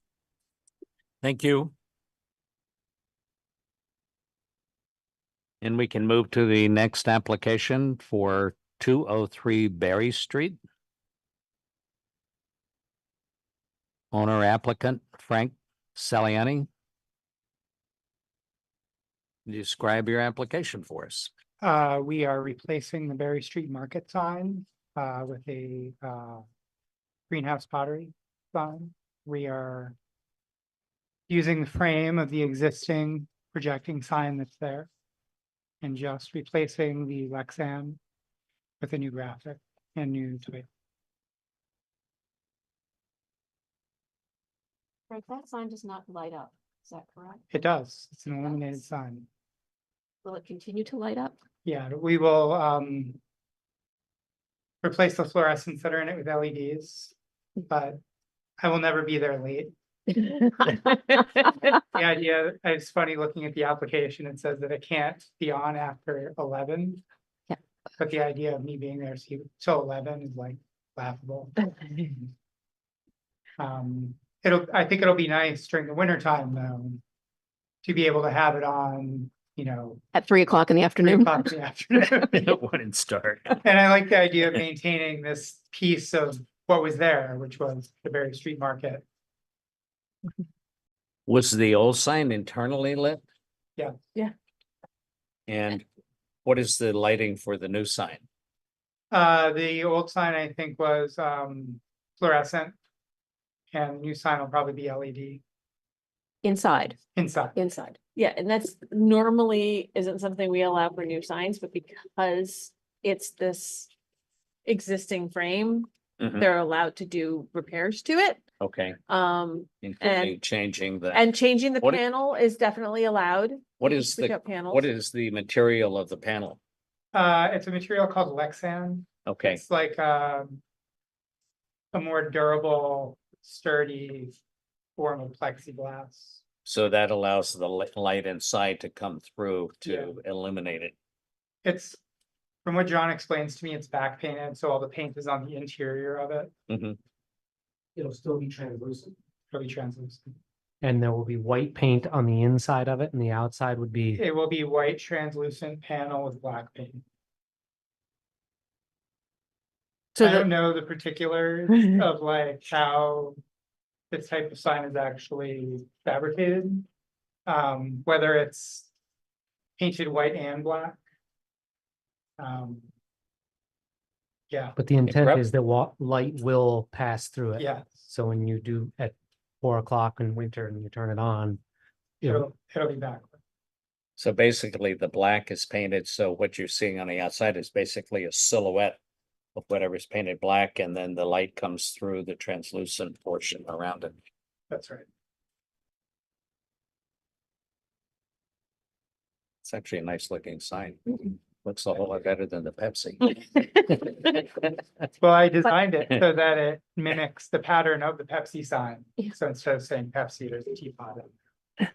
thank you. And we can move to the next application for 203 Berry Street. Owner applicant Frank Saliani. Describe your application for us. We are replacing the Berry Street Market sign with a greenhouse pottery sign. We are using the frame of the existing projecting sign that's there and just replacing the Lexan with a new graphic and new title. Right, that sign does not light up. Is that correct? It does. It's an illuminated sign. Will it continue to light up? Yeah, we will replace the fluorescents that are in it with LEDs, but I will never be there late. The idea, it's funny looking at the application, it says that it can't be on after 11. Yeah. But the idea of me being there till 11 is like laughable. I think it'll be nice during the winter time though, to be able to have it on, At 3 o'clock in the 3 afternoon? o'clock in the afternoon. It wouldn't start. And I like the idea of maintaining this piece of what was there, which was the Berry Street Market. Was the old sign internally lit? Yeah. Yeah. And what is the lighting for the new sign? The old sign, I think, was fluorescent. And the new sign will probably be LED Inside, inside. inside. Yeah, and that's normally isn't something we allow for new signs, but because it's this existing frame, Mhm. they're allowed to do repairs to it. Okay, And including changing the, changing the What- panel is definitely allowed. what We is switch the, out panels. what is the material of the panel? It's a material called Lexan. Okay, It's like a more durable, sturdy form of plexiglass. so that allows the light inside to come through to illuminate it. It's, from what John explains to me, it's back painted, so all the paint is on the interior of it. Mhm. It'll still be translucent. It'll be translucent. And there will be white paint on the inside of it and the outside would be, It will be white translucent panel with black paint. So I don't the, know the particulars of like how this type of sign is actually fabricated. Whether it's painted white and black. Yeah, but the intent rep- is that light will pass through it. yeah, So when you do at 4 o'clock in winter and you turn it on, it'll it'll be back. So basically the black is painted, so what you're seeing on the outside is basically a silhouette of whatever's painted black, and then the light comes through the translucent portion around it. That's right. It's actually a nice looking sign. Looks a whole lot better than the Pepsi. Well, I designed it so that it mimics the pattern of the Pepsi sign. Yeah. So instead of saying Pepsi, there's a teapot in there.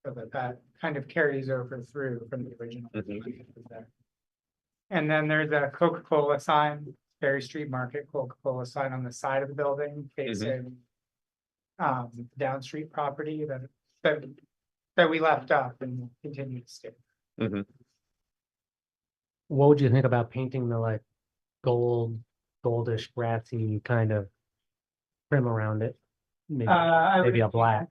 So that kind of carries over through from the original. Mhm. There. And then there's a Coca-Cola sign, Berry Street Market Coca-Cola sign on the side of the building facing Down Street property that we left up and will continue to stay. What would you think about painting the like goldish, brassy kind of trim around it? Maybe, maybe a black.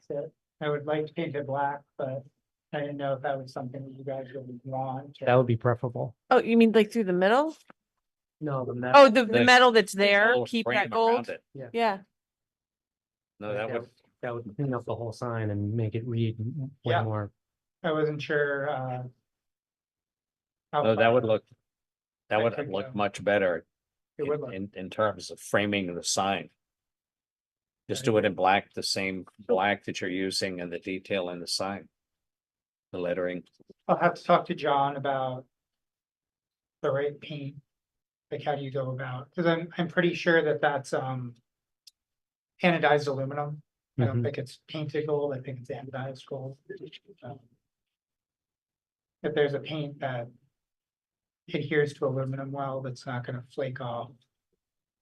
I would like to paint it black, but I didn't know if that was something that you guys would want. That would be preferable. Oh, you mean like through the middle? No, the Oh, metal. the The metal that's there, Little keep frame that gold? around it. Yeah. No, that would, That would clean up the whole sign and make it read way Yeah. more. I wasn't sure. How no, that far would look, that I would think look so. much better it would look. in terms of framing the sign. Just do it in black, the same black that you're using and the detail in the sign. The lettering. I'll have to talk to John about the right paint. Like, how do you go about? Because I'm pretty sure that that's anodized aluminum. I don't Mhm. think it's painted gold. I think it's anodized gold. If there's a paint that adheres to aluminum well, that's not going to flake off.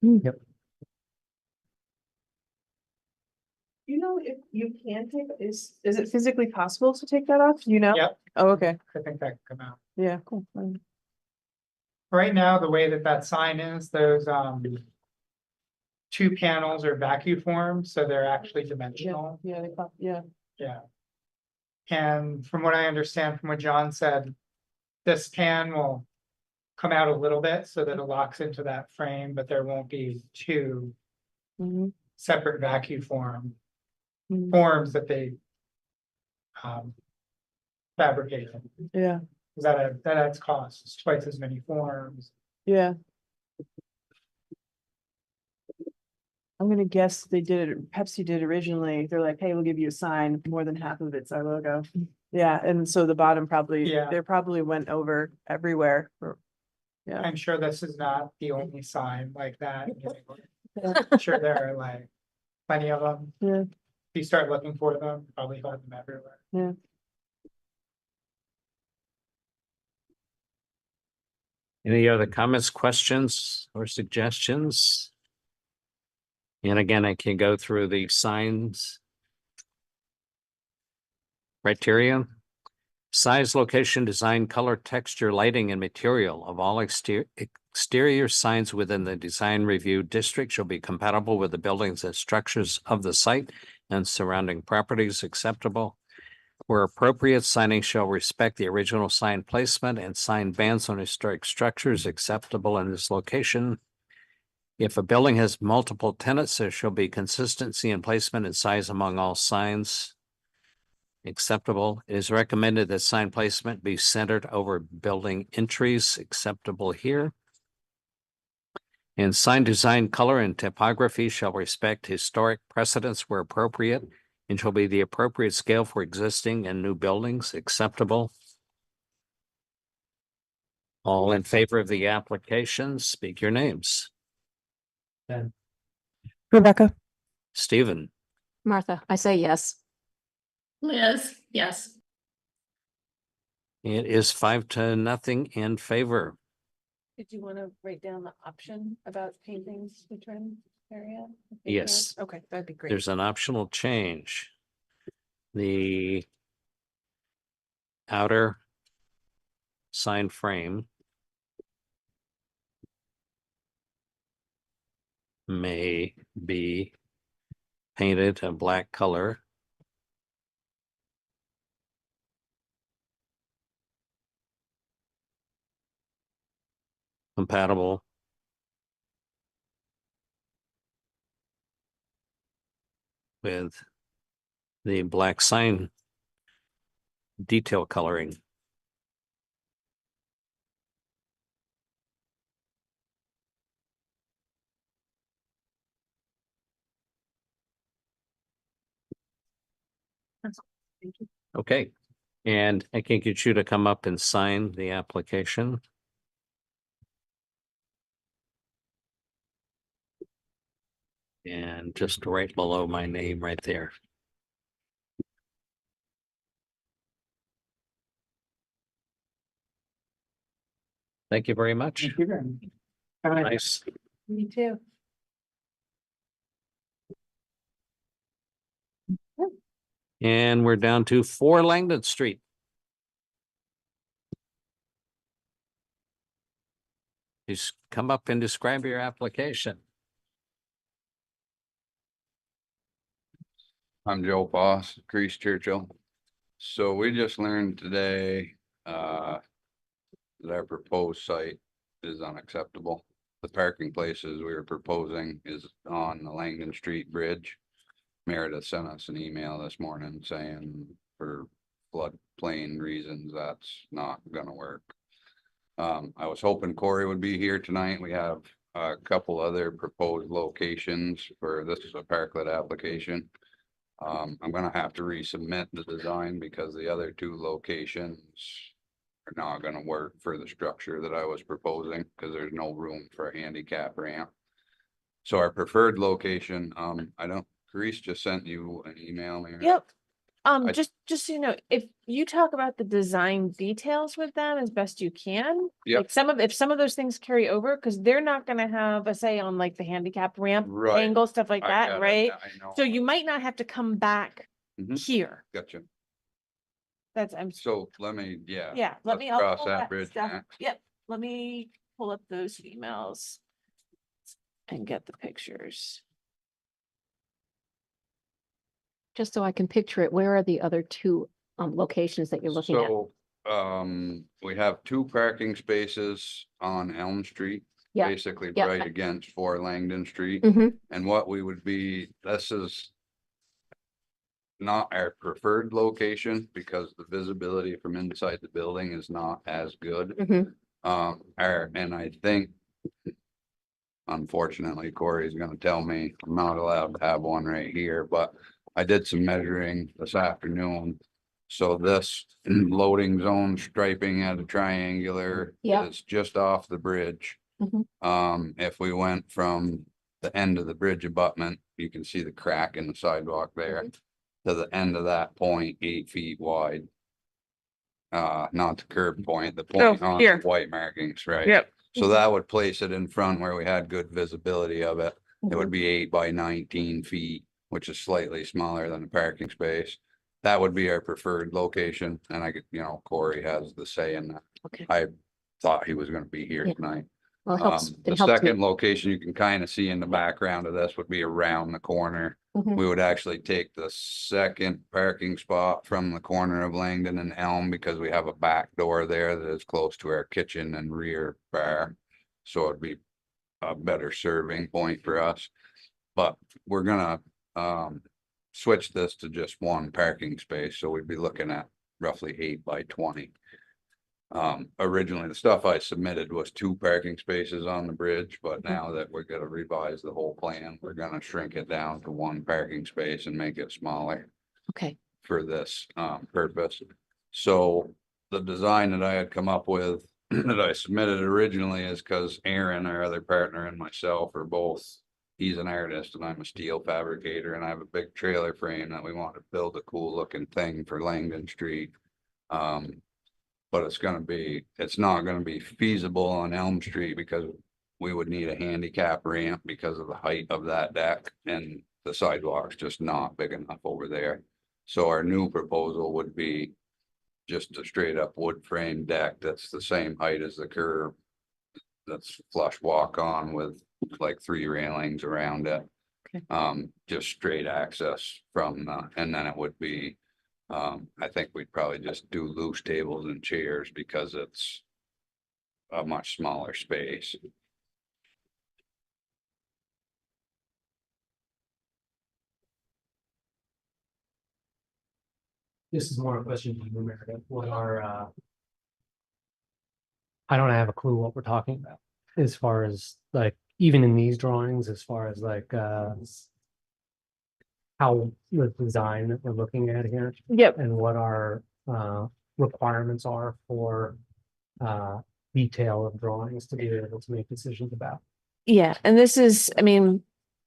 Yep. You know, if you can take, is it physically possible to take that off? You know? Yep. Oh, okay. I think that can come out. Yeah, cool. Right now, the way that sign is, those two panels are vacuum formed, so they're actually dimensional. Yeah, yeah. Yeah. And from what I understand from what John said, this pan will come out a little bit so that it locks into that frame, but there won't be two Mhm. separate vacuum Mhm. forms that they fabricate. Yeah, That adds costs, it's twice as many forms. yeah. I'm gonna guess they did it, Pepsi did originally. They're like, hey, we'll give you a sign, more than half of it's our logo. Yeah, and so the bottom probably, Yeah. they probably went over everywhere. Yeah. I'm sure this is not the only sign like that. Yeah. I'm sure there are like plenty of them. Yeah. If you start looking for them, probably find them everywhere. Yeah. Any other comments, questions, or suggestions? And again, I can go through the signs. Criteria. Size, location, design, color, texture, lighting, and material of all exterior signs within the design review district shall be compatible with the buildings and structures of the site and surrounding properties acceptable. Where appropriate, signing shall respect the original sign placement and sign bans on historic structures acceptable in this location. If a building has multiple tenants, there shall be consistency in placement and size among all signs. Acceptable. It is recommended that sign placement be centered over building entries. Acceptable here. And sign design, color, and typography shall respect historic precedents where appropriate and shall be the appropriate scale for existing and new buildings. Acceptable. All in favor of the application, speak your names. Ben. Rebecca, Stephen, Martha, I say yes. Liz, yes. it is 5-0 in favor. Did you want to write down the option about painting the trim area? Yes. Okay, that'd be great. There's an optional change. The outer sign frame may be painted a black color. Compatible with the black sign detail coloring. Okay, and I can get you to come up and sign the application. And just right below my name right there. Thank you very much. Thank you very much. Have a nice- Nice. Me too. And we're down to 4 Langdon Street. Just come up and describe your application. I'm Joe Foss, Grease Churchill. So we just learned today that our proposed site is unacceptable. The parking places we were proposing is on the Langdon Street Bridge. Meredith sent us an email this morning saying for floodplain reasons, that's not gonna work. I was hoping Corey would be here tonight. We have a couple other proposed locations for, this is a parklet application. I'm gonna have to resubmit the design because the other 2 locations are not gonna work for the structure that I was proposing, because there's no room for a handicap ramp. So our preferred location, I don't, Grease just sent you an email. Mary? Yep. I- Just so you know, if you talk about the design details with them as best you can. Yep. Like if some of those things carry over, because they're not gonna have a say on like the handicap ramp Right. angle, stuff like I that, got it. right? I know. So you might not have to come back Mhm. here. Gotcha. I'm So let me, yeah. yeah, let let's me, I'll cross pull that that bridge stuff. next. Yep, let me pull up those emails and get the pictures. Just so I can picture it, where are the other 2 locations that you're looking at? So, we have 2 parking spaces on Elm Street. Yeah, Basically yeah. right against 4 Langdon Street. Mhm. And what we would be, this is not our preferred location because the visibility from inside the building is not as good. Mhm. And I think unfortunately, Corey's gonna tell me I'm not allowed to have one right here, but I did some measuring this afternoon. So this loading zone striping at a triangular Yeah. is just off the bridge. Mhm. If we went from the end of the bridge abutment, you can see the crack in the sidewalk there to the end of that point, 8 feet wide. Not the curb point, the point on here. the white markings, right? Yep. So that would place it in front where we had good visibility of it. It would be 8 by 19 feet, which is slightly smaller than a parking space. That would be our preferred location, and I could, Corey has the say in that. Okay. I thought he was gonna be here Yeah. tonight. Well, it helps. The It helps me. second location you can kind of see in the background of this would be around the corner. Mhm. We would actually take the second parking spot from the corner of Langdon and Elm because we have a back door there that is close to our kitchen and rear bar. So it'd be a better serving point for us. But we're gonna switch this to just 1 parking space, so we'd be looking at roughly 8 by 20. Originally, the stuff I submitted was 2 parking spaces on the bridge, but now that we're gonna revise the whole plan, we're gonna shrink it down to 1 parking space and make it smaller Okay. for this purpose. So the design that I had come up with that I submitted originally is because Aaron, our other partner, and myself are both, he's an artist and I'm a steel fabricator, and I have a big trailer frame that we want to build a cool looking thing for Langdon Street. But it's not gonna be feasible on Elm Street because we would need a handicap ramp because of the height of that deck, and the sidewalk's just not big enough over there. So our new proposal would be just a straight up wood frame deck that's the same height as the curb. That's flush walk on with like 3 railings around it. Okay. Just straight access from, and then it would be, I think we'd probably just do loose tables and chairs because it's a much smaller space. This is more a question to you, Meredith. What are, I don't have a clue what we're talking about as far as like, even in these drawings, as far as like, how the design that we're looking at here Yep. and what our requirements are for detail of drawings to be able to make decisions about. Yeah, and this is, I mean,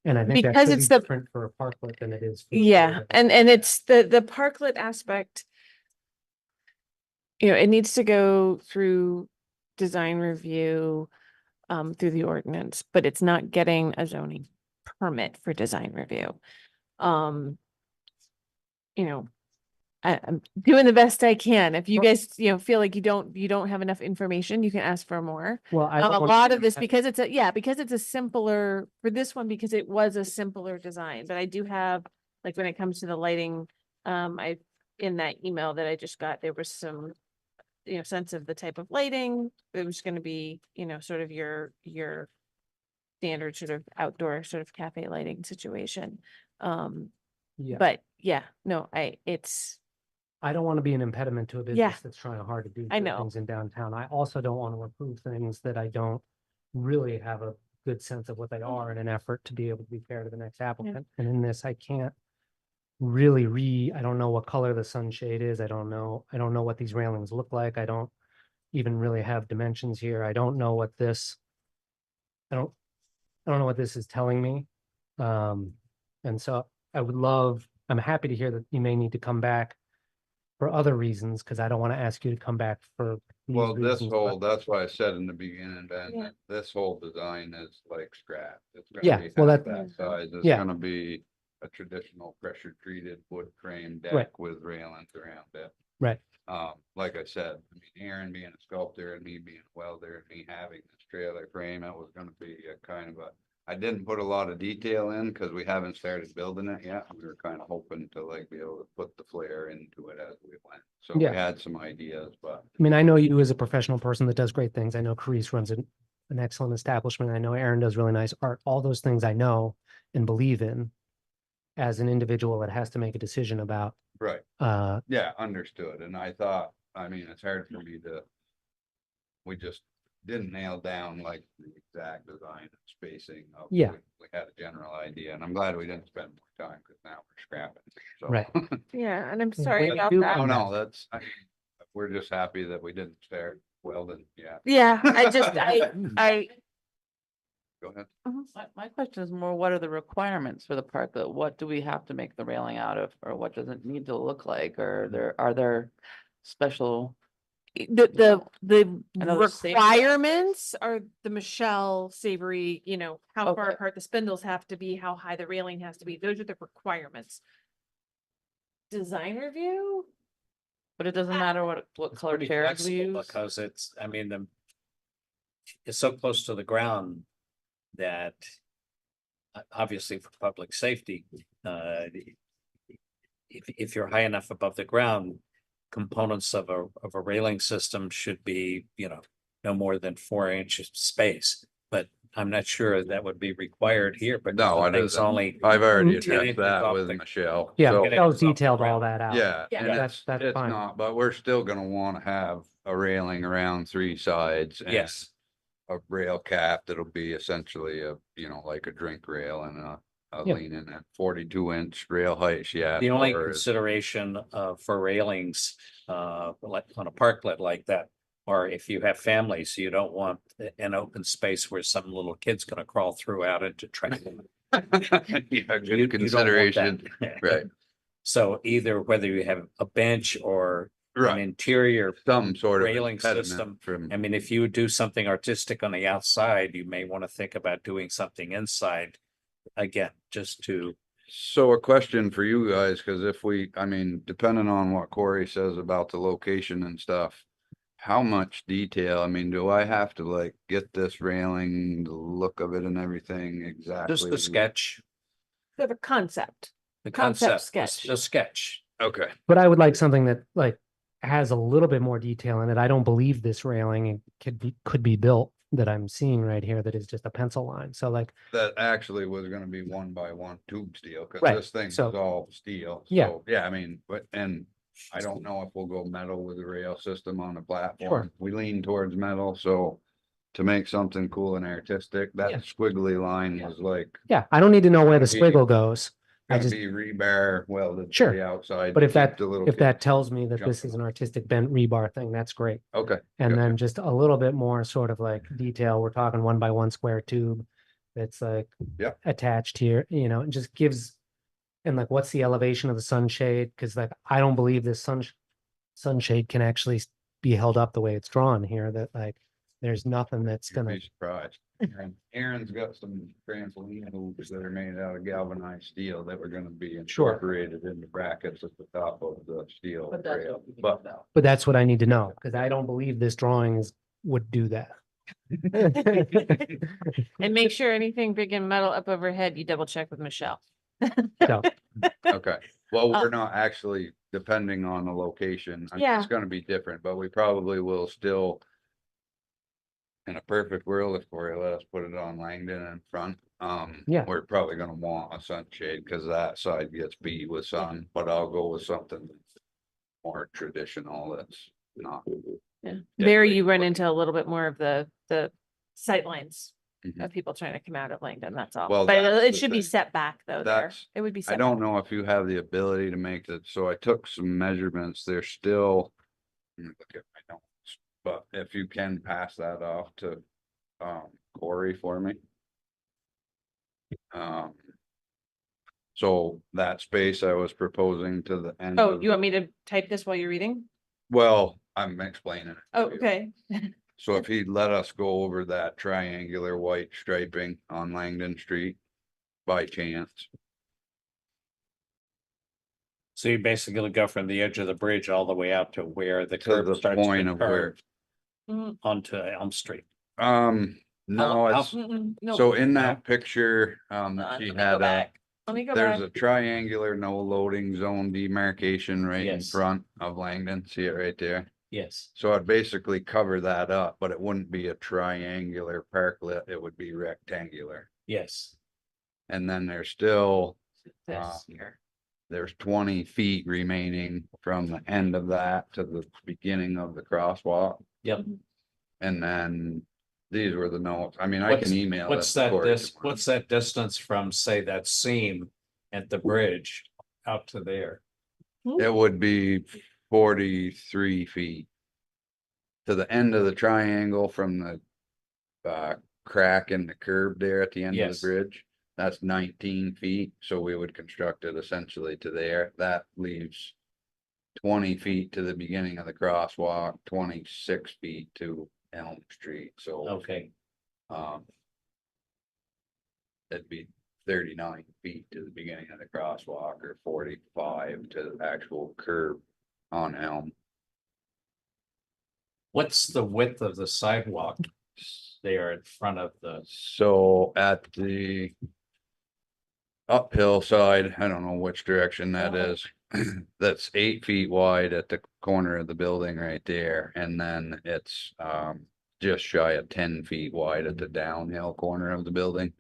And I think that because could be it's the, different for a parklet than it is. For yeah, urban. and it's the parklet aspect. You know, it needs to go through design review through the ordinance, but it's not getting a zoning permit for design review. You know, I'm doing the best I can. If you guys, you know, feel like you don't have enough information, you can ask for more. Well, I A don't want lot of this, because it's because it's a simpler, for this one, because it was a simpler design, but I do have, like, when it comes to the lighting, in that email that I just got, there was some, you know, sense of the type of lighting. It was going to be, you know, sort of your standard sort of outdoor sort of cafe lighting situation. Yeah. But yeah, no, I don't want to be an impediment to a Yeah. business that's trying hard to do I good know. things in downtown. I also don't want to approve things that I don't really have a good sense of what they are in an effort to be able to be fair to the next applicant. And in this, I can't really I don't know what color the sunshade is. I don't know what these railings look like. I don't even really have dimensions here. I don't know what this, I don't know what this is telling me. And so I'm happy to hear that you may need to come back for other reasons, because I don't want to ask you to come back for these Well, this reasons, whole, but- that's why I said in the beginning, Ben, Yeah. that this whole design is like scrap. It's Yeah, gonna be well, half that- that size. It's yeah. gonna be a traditional pressure treated wood frame Right. deck with railings around it. Right. Like I said, I mean, Aaron being a sculptor and me being a welder and me having this trailer frame, it was gonna be a kind of I didn't put a lot of detail in because we haven't started building it yet. We were kind of hoping to like be able to put the flair into it as we went. So we Yeah. had some ideas, but I mean, I know you as a professional person that does great things. I know Carice runs an excellent establishment. I know Aaron does really nice art. All those things I know and believe in as an individual that has to make a decision about. right. Yeah, understood. And I thought, I mean, it's hard for me we just didn't nail down like the exact design and spacing of. Yeah. We had a general idea and I'm glad we didn't spend more time because now we're scrapping. So. Right. yeah, and I'm Yeah, sorry but about do- that. Oh, no, that's, I mean, we're just happy that we didn't start welding. Yeah, Yeah, I just, I, go ahead. My question is more, what are the requirements for the parklet? What do we have to make the railing out of, or what does it need to look like? Or are there special? the Another safety- requirements are the Michelle Savory, you know, how far Okay. apart the spindles have to be, how high the railing has to be. Those are the requirements. Design review? But it doesn't matter what It's color pretty chairs we flexible use. because it's, I mean, it's so close to the ground that obviously for public safety, if you're high enough above the ground, components of a railing system should be, you know, no more than 4 inches space. But I'm not sure that would be required here, but No, the it thing's isn't. only. I've already 10 addressed inches that off with the- Michelle. Yeah, So, Get it Michelle's off the detailed all ground. that out. yeah, Yeah. and That's it's fine. not, but we're still gonna wanna have a railing around 3 sides. and Yes, A rail cap that'll be essentially like a drink rail and a Yeah. leaning at 42-inch rail height. Yeah. the only or is- consideration for railings, like on a parklet like that, or if you have families, you don't want an open space where some little kid's gonna crawl through out into traffic. Yeah, You- good you don't want consideration, that. right, So either whether you have a bench or an right, interior, some sort of railing impediment system. from, I mean, if you do something artistic on the outside, you may want to think about doing something inside. Again, just to, so a question for you guys, because depending on what Corey says about the location and stuff, how much detail, I mean, do I have to like get this railing, the look of it and everything exactly? just the sketch, They have a concept. the Concept concept, sketch. the sketch. Okay, But I would like something that like has a little bit more detail in it. I don't believe this railing could be built that I'm seeing right here that is just a pencil line. So like, that actually was gonna be 1x1 tube steel, because Right, this thing is so- all steel. Yeah. So, yeah, I mean, and I don't know if we'll go metal with the rail system on the platform. Sure. We lean towards metal, so to make something cool and artistic, that Yeah. squiggly line was like, yeah, I don't need to know where the Yeah. squiggle goes. I gonna just, be rebar welded to Sure, the outside. but to if that, keep the little if that kids tells me that this jumping. is an artistic bent rebar thing, that's great. Okay. And gotcha. then just a little bit more sort of like detail, we're talking 1x1 square tube that's like Yep. attached here, you know, it just gives, and like, what's the elevation of the sunshade? Cause like, I don't believe this sunshade can actually be held up the way it's drawn here, that like, there's nothing that's You'd gonna, be surprised. Aaron's got some trampoline hoops that are made out of galvanized steel that were gonna be Sure. incorporated in the brackets at the top of the steel But that's rail. what we need But to know. but that's what I need to know, cause I don't believe this drawing would do that. And make sure anything big and metal up overhead, you double check with Michelle. So, okay, well, Uh, we're not actually, depending on the location, I mean, Yeah. it's gonna be different, but we probably will still. In a perfect world, if Corey let us put it on Langdon in front, Yeah. we're probably gonna want a sunshade, cause that side gets beat with sun, but I'll go with something. More traditional, that's not. Yeah. There deadly you run looking. into a little bit more of the sight lines Mhm. of people trying to come out of Langdon, that's all. Well, But that's it the should be thing. set back though there. That's- It would be I set don't back. know if you have the ability to make it, so I took some measurements, they're still. Let me look at my notes, but if you can pass that off to, Corey for me. Um. So that space I was proposing to the end. Oh, of you want me to type this while you're reading? Well, I'm explaining it. Oh, to you. okay. So if he'd let us go over that triangular white striping on Langdon Street by chance. So you basically go from the edge of the bridge all the way out to where the To curb the starts point to of where, curve Mm, onto Elm Street. no, how- it's, no. so in No. that picture, Let she me go had a, back. Let me go there's back. a triangular no loading zone demarcation right in Yes. front of Langdon. See it right there? Yes. So I'd basically cover that up, but it wouldn't be a triangular parklet. It would be rectangular. Yes. And then there's still, This here. there's 20 feet remaining from the end of that to the beginning of the crosswalk. Yep. And then these were the notes. I mean, I What's- can email. What's that to that Corey tomorrow. what's that distance from, say, that seam at the bridge out to there? It would be 43 feet. To the end of the triangle from the crack in the curb there at the end of Yes. the bridge. That's 19 feet, so we would construct it essentially to there. That leaves 20 feet to the beginning of the crosswalk, 26 feet to Elm Street, so Okay, it'd be 39 feet to the beginning of the crosswalk, or 45 to the actual curb on Elm. what's the width of the sidewalk there in front of the, So at the uphill side, I don't know which direction that is. That's 8 feet wide at the corner of the building right there, and then it's just shy of 10 feet wide at the downhill corner of the building.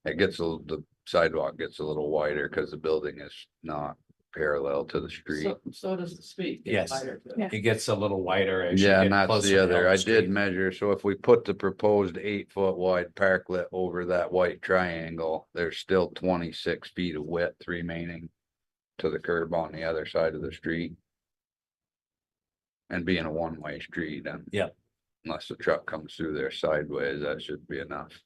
It gets the sidewalk gets a little wider because the building is not parallel to the street. So does the street. get Yes. wider too. Yeah. it gets a little wider as you Yeah, get and that's closer the to other, Elm I did Street. measure, so if we put the proposed 8-foot wide parklet over that white triangle, there's still 26 feet of width remaining to the curb on the other side of the street. And being a one-way street, and Yep. unless the truck comes through there sideways, that should be enough.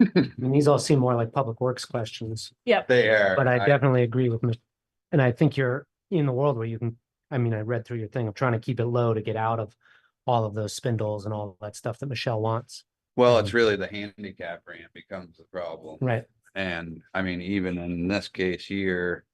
I mean, these all seem more like public works questions, They are. but I definitely agree with Mich- and I think you're in the world where you can, I mean, I read through your thing of trying to keep it low to get out of all of those spindles and all that stuff that Michelle wants. Well, it's really the handicap ramp becomes the problem. Right. And I mean, even in this case here,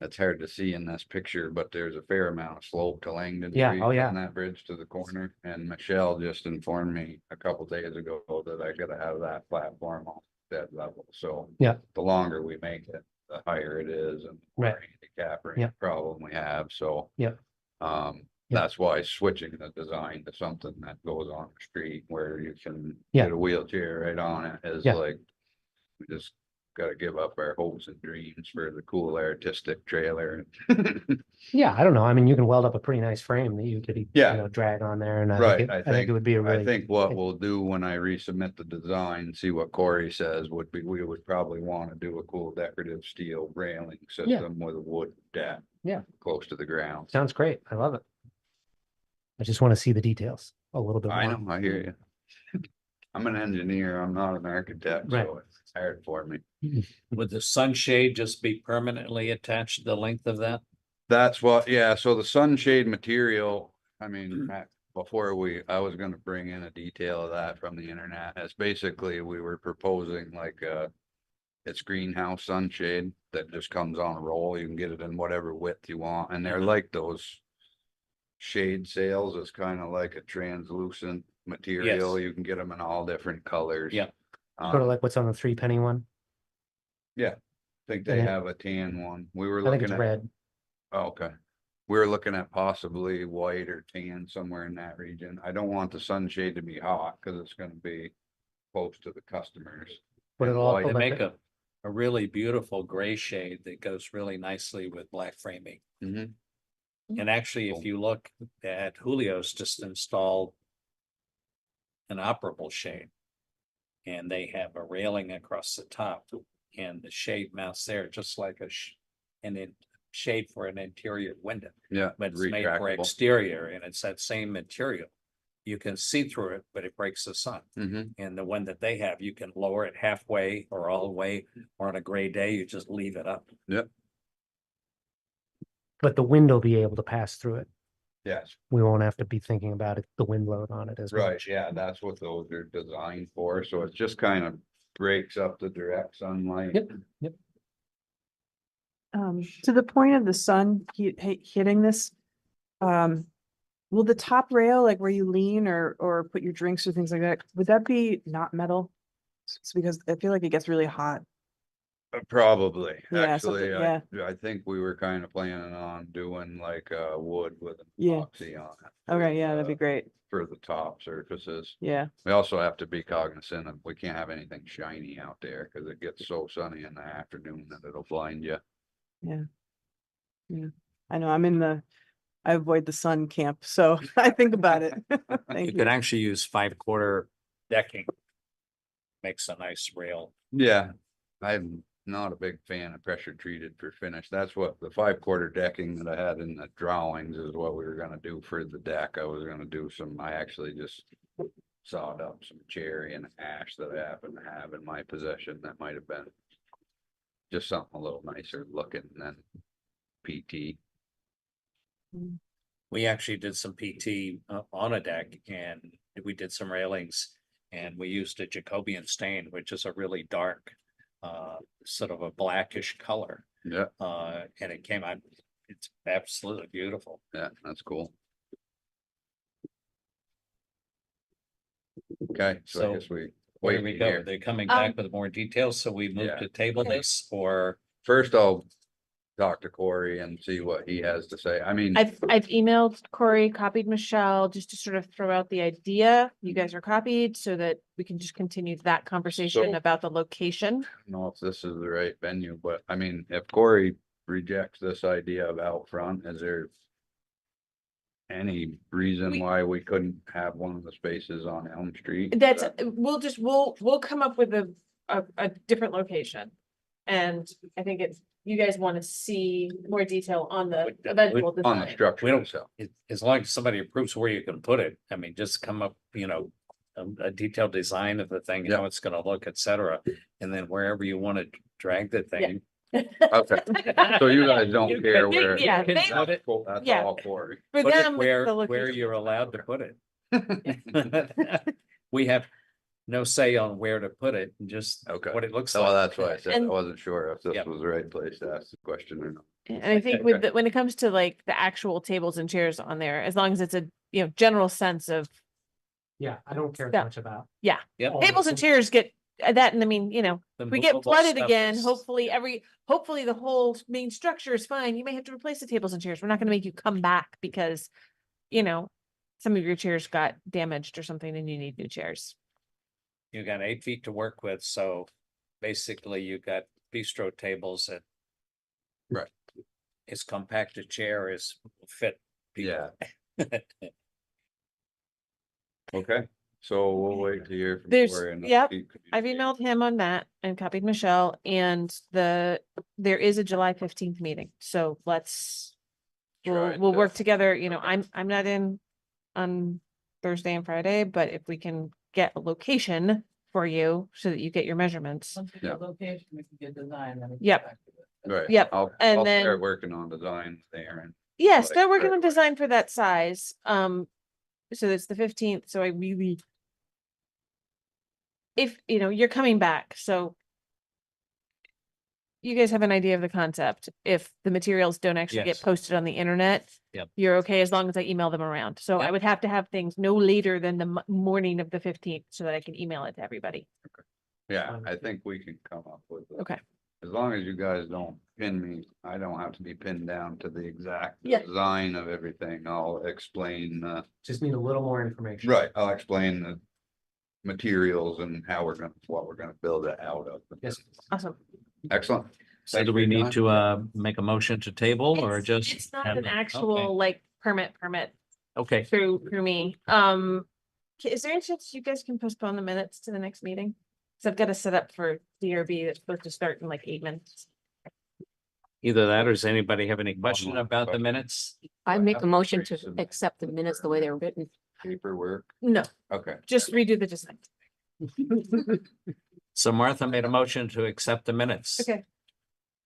it's hard to see in this picture, but there's a fair amount of slope to Langdon Yeah, Street oh, yeah. from that bridge to the corner. And Michelle just informed me a couple days ago that I gotta have that platform on that level. So Yeah. the longer we make it, the higher it is, and the more Right. handicap Yeah. ramp problem we have. So Yeah. Yeah. that's why switching the design to something that goes on the street where you can Yeah. get a wheelchair right on it is Yeah. like, we just gotta give up our hopes and dreams for the cool artistic trailer. Yeah, I don't know. I mean, you can weld up a pretty nice frame that you could, Yeah. drag on there, and I Right, think I think it would be a I really. think what we'll do when I resubmit the design, see what Corey says, would be, we would probably want to do a cool decorative steel railing system with a wood deck. Yeah. Close to the ground. Sounds great. I love it. I just want to see the details a little bit I more. know, I hear you. I'm an engineer, I'm not an architect, Right. so it's hard for me. Would the sunshade just be permanently attached to the length of that? That's what, yeah, so the sunshade material, I mean, I was gonna bring in a detail of that from the internet. It's basically, we were proposing like it's greenhouse sunshade that just comes on a roll. You can get it in whatever width you want, and they're like those shade sails. It's kind of like a translucent material. You can get them in all different colors. Yeah. Sort of like what's on the 3-penny one. Yeah, I think they And it- have a tan one. We were I think looking it's at. red. Oh, okay. We were looking at possibly white or tan somewhere in that region. I don't want the sunshade to be hot because it's gonna be close to the customers. But And it'll white- They also make a really beautiful gray shade that goes really nicely with black framing. Mhm. And actually, if you look at Julio's just installed an operable shade. And they have a railing across the top and the shade mounts there, just like shade for an interior window. Yeah. But it's made for retractable. exterior and it's that same material. You can see through it, but it breaks the sun. Mhm. And the one that they have, you can lower it halfway or all the way, or on a gray day, you just leave it up. Yep. but the wind will be able to pass through it. Yes. We won't have to be thinking about it, the wind load on it as Right, much. yeah, that's what those are designed for, so it just kind of breaks up the direct sunlight. Yep. To the point of the sun hitting this, will the top rail, like where you lean or put your drinks or things like that, would that be not metal? It's because I feel like it gets really hot. Probably, Yeah, actually, something- I think we were kind of planning on doing like wood with an Yeah. epoxy on it. Okay, yeah, that'd be great. For the top surfaces. Yeah, We also have to be cognizant of, we can't have anything shiny out there, cause it gets so sunny in the afternoon that it'll blind you. I know, I avoid the sun camp, so I think about it. You Thank could you. actually use 5/4 decking. Makes a nice rail. Yeah, I'm not a big fan of pressure treated for finish. That's what the 5/4 decking that I had in the drawings is what we were gonna do for the deck. I was gonna do I actually just sawed up some cherry and ash that I happen to have in my possession. That might have been just something a little nicer looking than PT. We actually did some PT on a deck and we did some railings. And we used a Jacobian stain, which is a really dark, sort of a blackish color. Yeah, And it came out, it's absolutely beautiful. yeah, that's cool. Okay, so I So, guess we Where wait we to go? hear. They're coming back with more details, so we move Yeah. to table this or? First, I'll talk to Corey and see what he has to say. I mean, I've emailed Corey, copied Michelle, just to sort of throw out the idea. You guys are copied so that we can just continue that conversation So- about the location. I don't know if this is the right venue, but I mean, if Corey rejects this idea of out front, is there any reason why we couldn't have one of the spaces on Elm Street? Is That's, that- we'll come up with a different location. And I think you guys want to see more detail on the Would- eventual On the design. We structure don't, itself. as long as somebody approves where you can put it, I mean, just come up, a detailed design of the thing, Yeah. how it's gonna look, et cetera. And then wherever you want to drag the thing. Okay, so you guys don't You care can- where. yeah, you can they- put it- That's yeah. all Corey. For Put it them, where the location you're doesn't allowed to matter. put it. We have no say on where to put it, just Okay. what it looks So like. that's why I said I And- wasn't sure if this Yep. was the right place to ask the question or not. And I think with when it comes to like the actual tables and chairs on there, as long as it's a, general sense of Yeah, I don't care Yeah. much about. Yeah. Yep. all tables the- and chairs get that, and I mean, The if we get movable flooded stuff again, is- hopefully the whole main structure is fine. You may have to replace the tables and chairs. We're not gonna make you come back because, some of your chairs got damaged or something and you need new chairs. You got 8 feet to work with, so basically you got bistro tables and Right. as compact a chair as will fit. Yeah, people. okay, so we'll wait to hear from There's- Cory. and yep, keep I've communicating. emailed him on that and copied Michelle, and there is a July 15th meeting, so Try we'll to- work together, you know, I'm not in on Thursday and Friday, but if we can get a location for you so that you get your measurements. Once we Yeah. get location, we can get design. then we can Yep. get back to it. Right. Yep, I'll and start then- working on design there and. Yeah, like, start working on right. design for that size. So it's the 15th, so I really. If, you know, you're coming back, so. You guys have an idea of the concept. If the materials don't actually get Yes. posted on the internet. Yep. You're okay as long as I email them around. So I Yep. would have to have things no later than the morning of the 15th so that I can email it to everybody. Yeah, I think we can come up with. Okay. As long as you guys don't pin me, I don't have to be pinned down to the exact Yeah. design of everything. I'll explain, Just need a little more information. right, I'll explain the materials and what we're gonna build it out of. Yes. Awesome. Excellent. So Thanks do for we your need time. to make a motion to table or It's- just? It's not have an the- actual like permit Okay, through me. Is there any chance you guys can postpone the minutes to the next meeting? So I've got to set up for DRB that's supposed to start in like 8 minutes. either that or does anybody have any question more about the question. minutes? I make a motion to Some accept the minutes the way they were written. Paperwork, No, okay. just redo the design. So Martha made a motion to accept the minutes. Okay.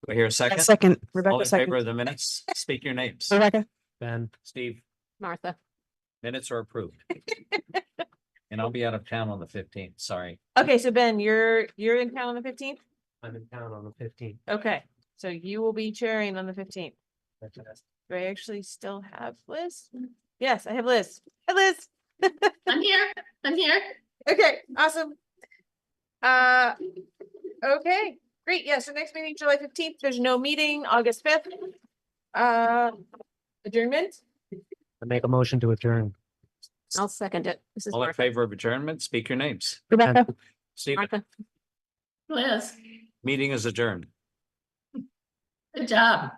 Do I hear a second? Second, All Rebecca in favor second. of the minutes? Speak your names. Rebecca, Ben, Steve, Martha, minutes are approved. And I'll be out of town on the 15th, sorry. Okay, so Ben, you're in town on the 15th? I'm in town on the 15th. Okay, so you will be chairing on the 15th. Do I actually still have Liz? Yes, I have Liz. Hi, Liz. I'm here. I'm here. Okay, awesome. Okay, great. Yeah, so next meeting, July 15th. There's no meeting, August 5th. Adjournment? I make a motion to adjourn. I'll second it. This is All in Martha. favor of adjournment, speak your names. Rebecca, Steve, Martha. Liz, meeting is adjourned. good job.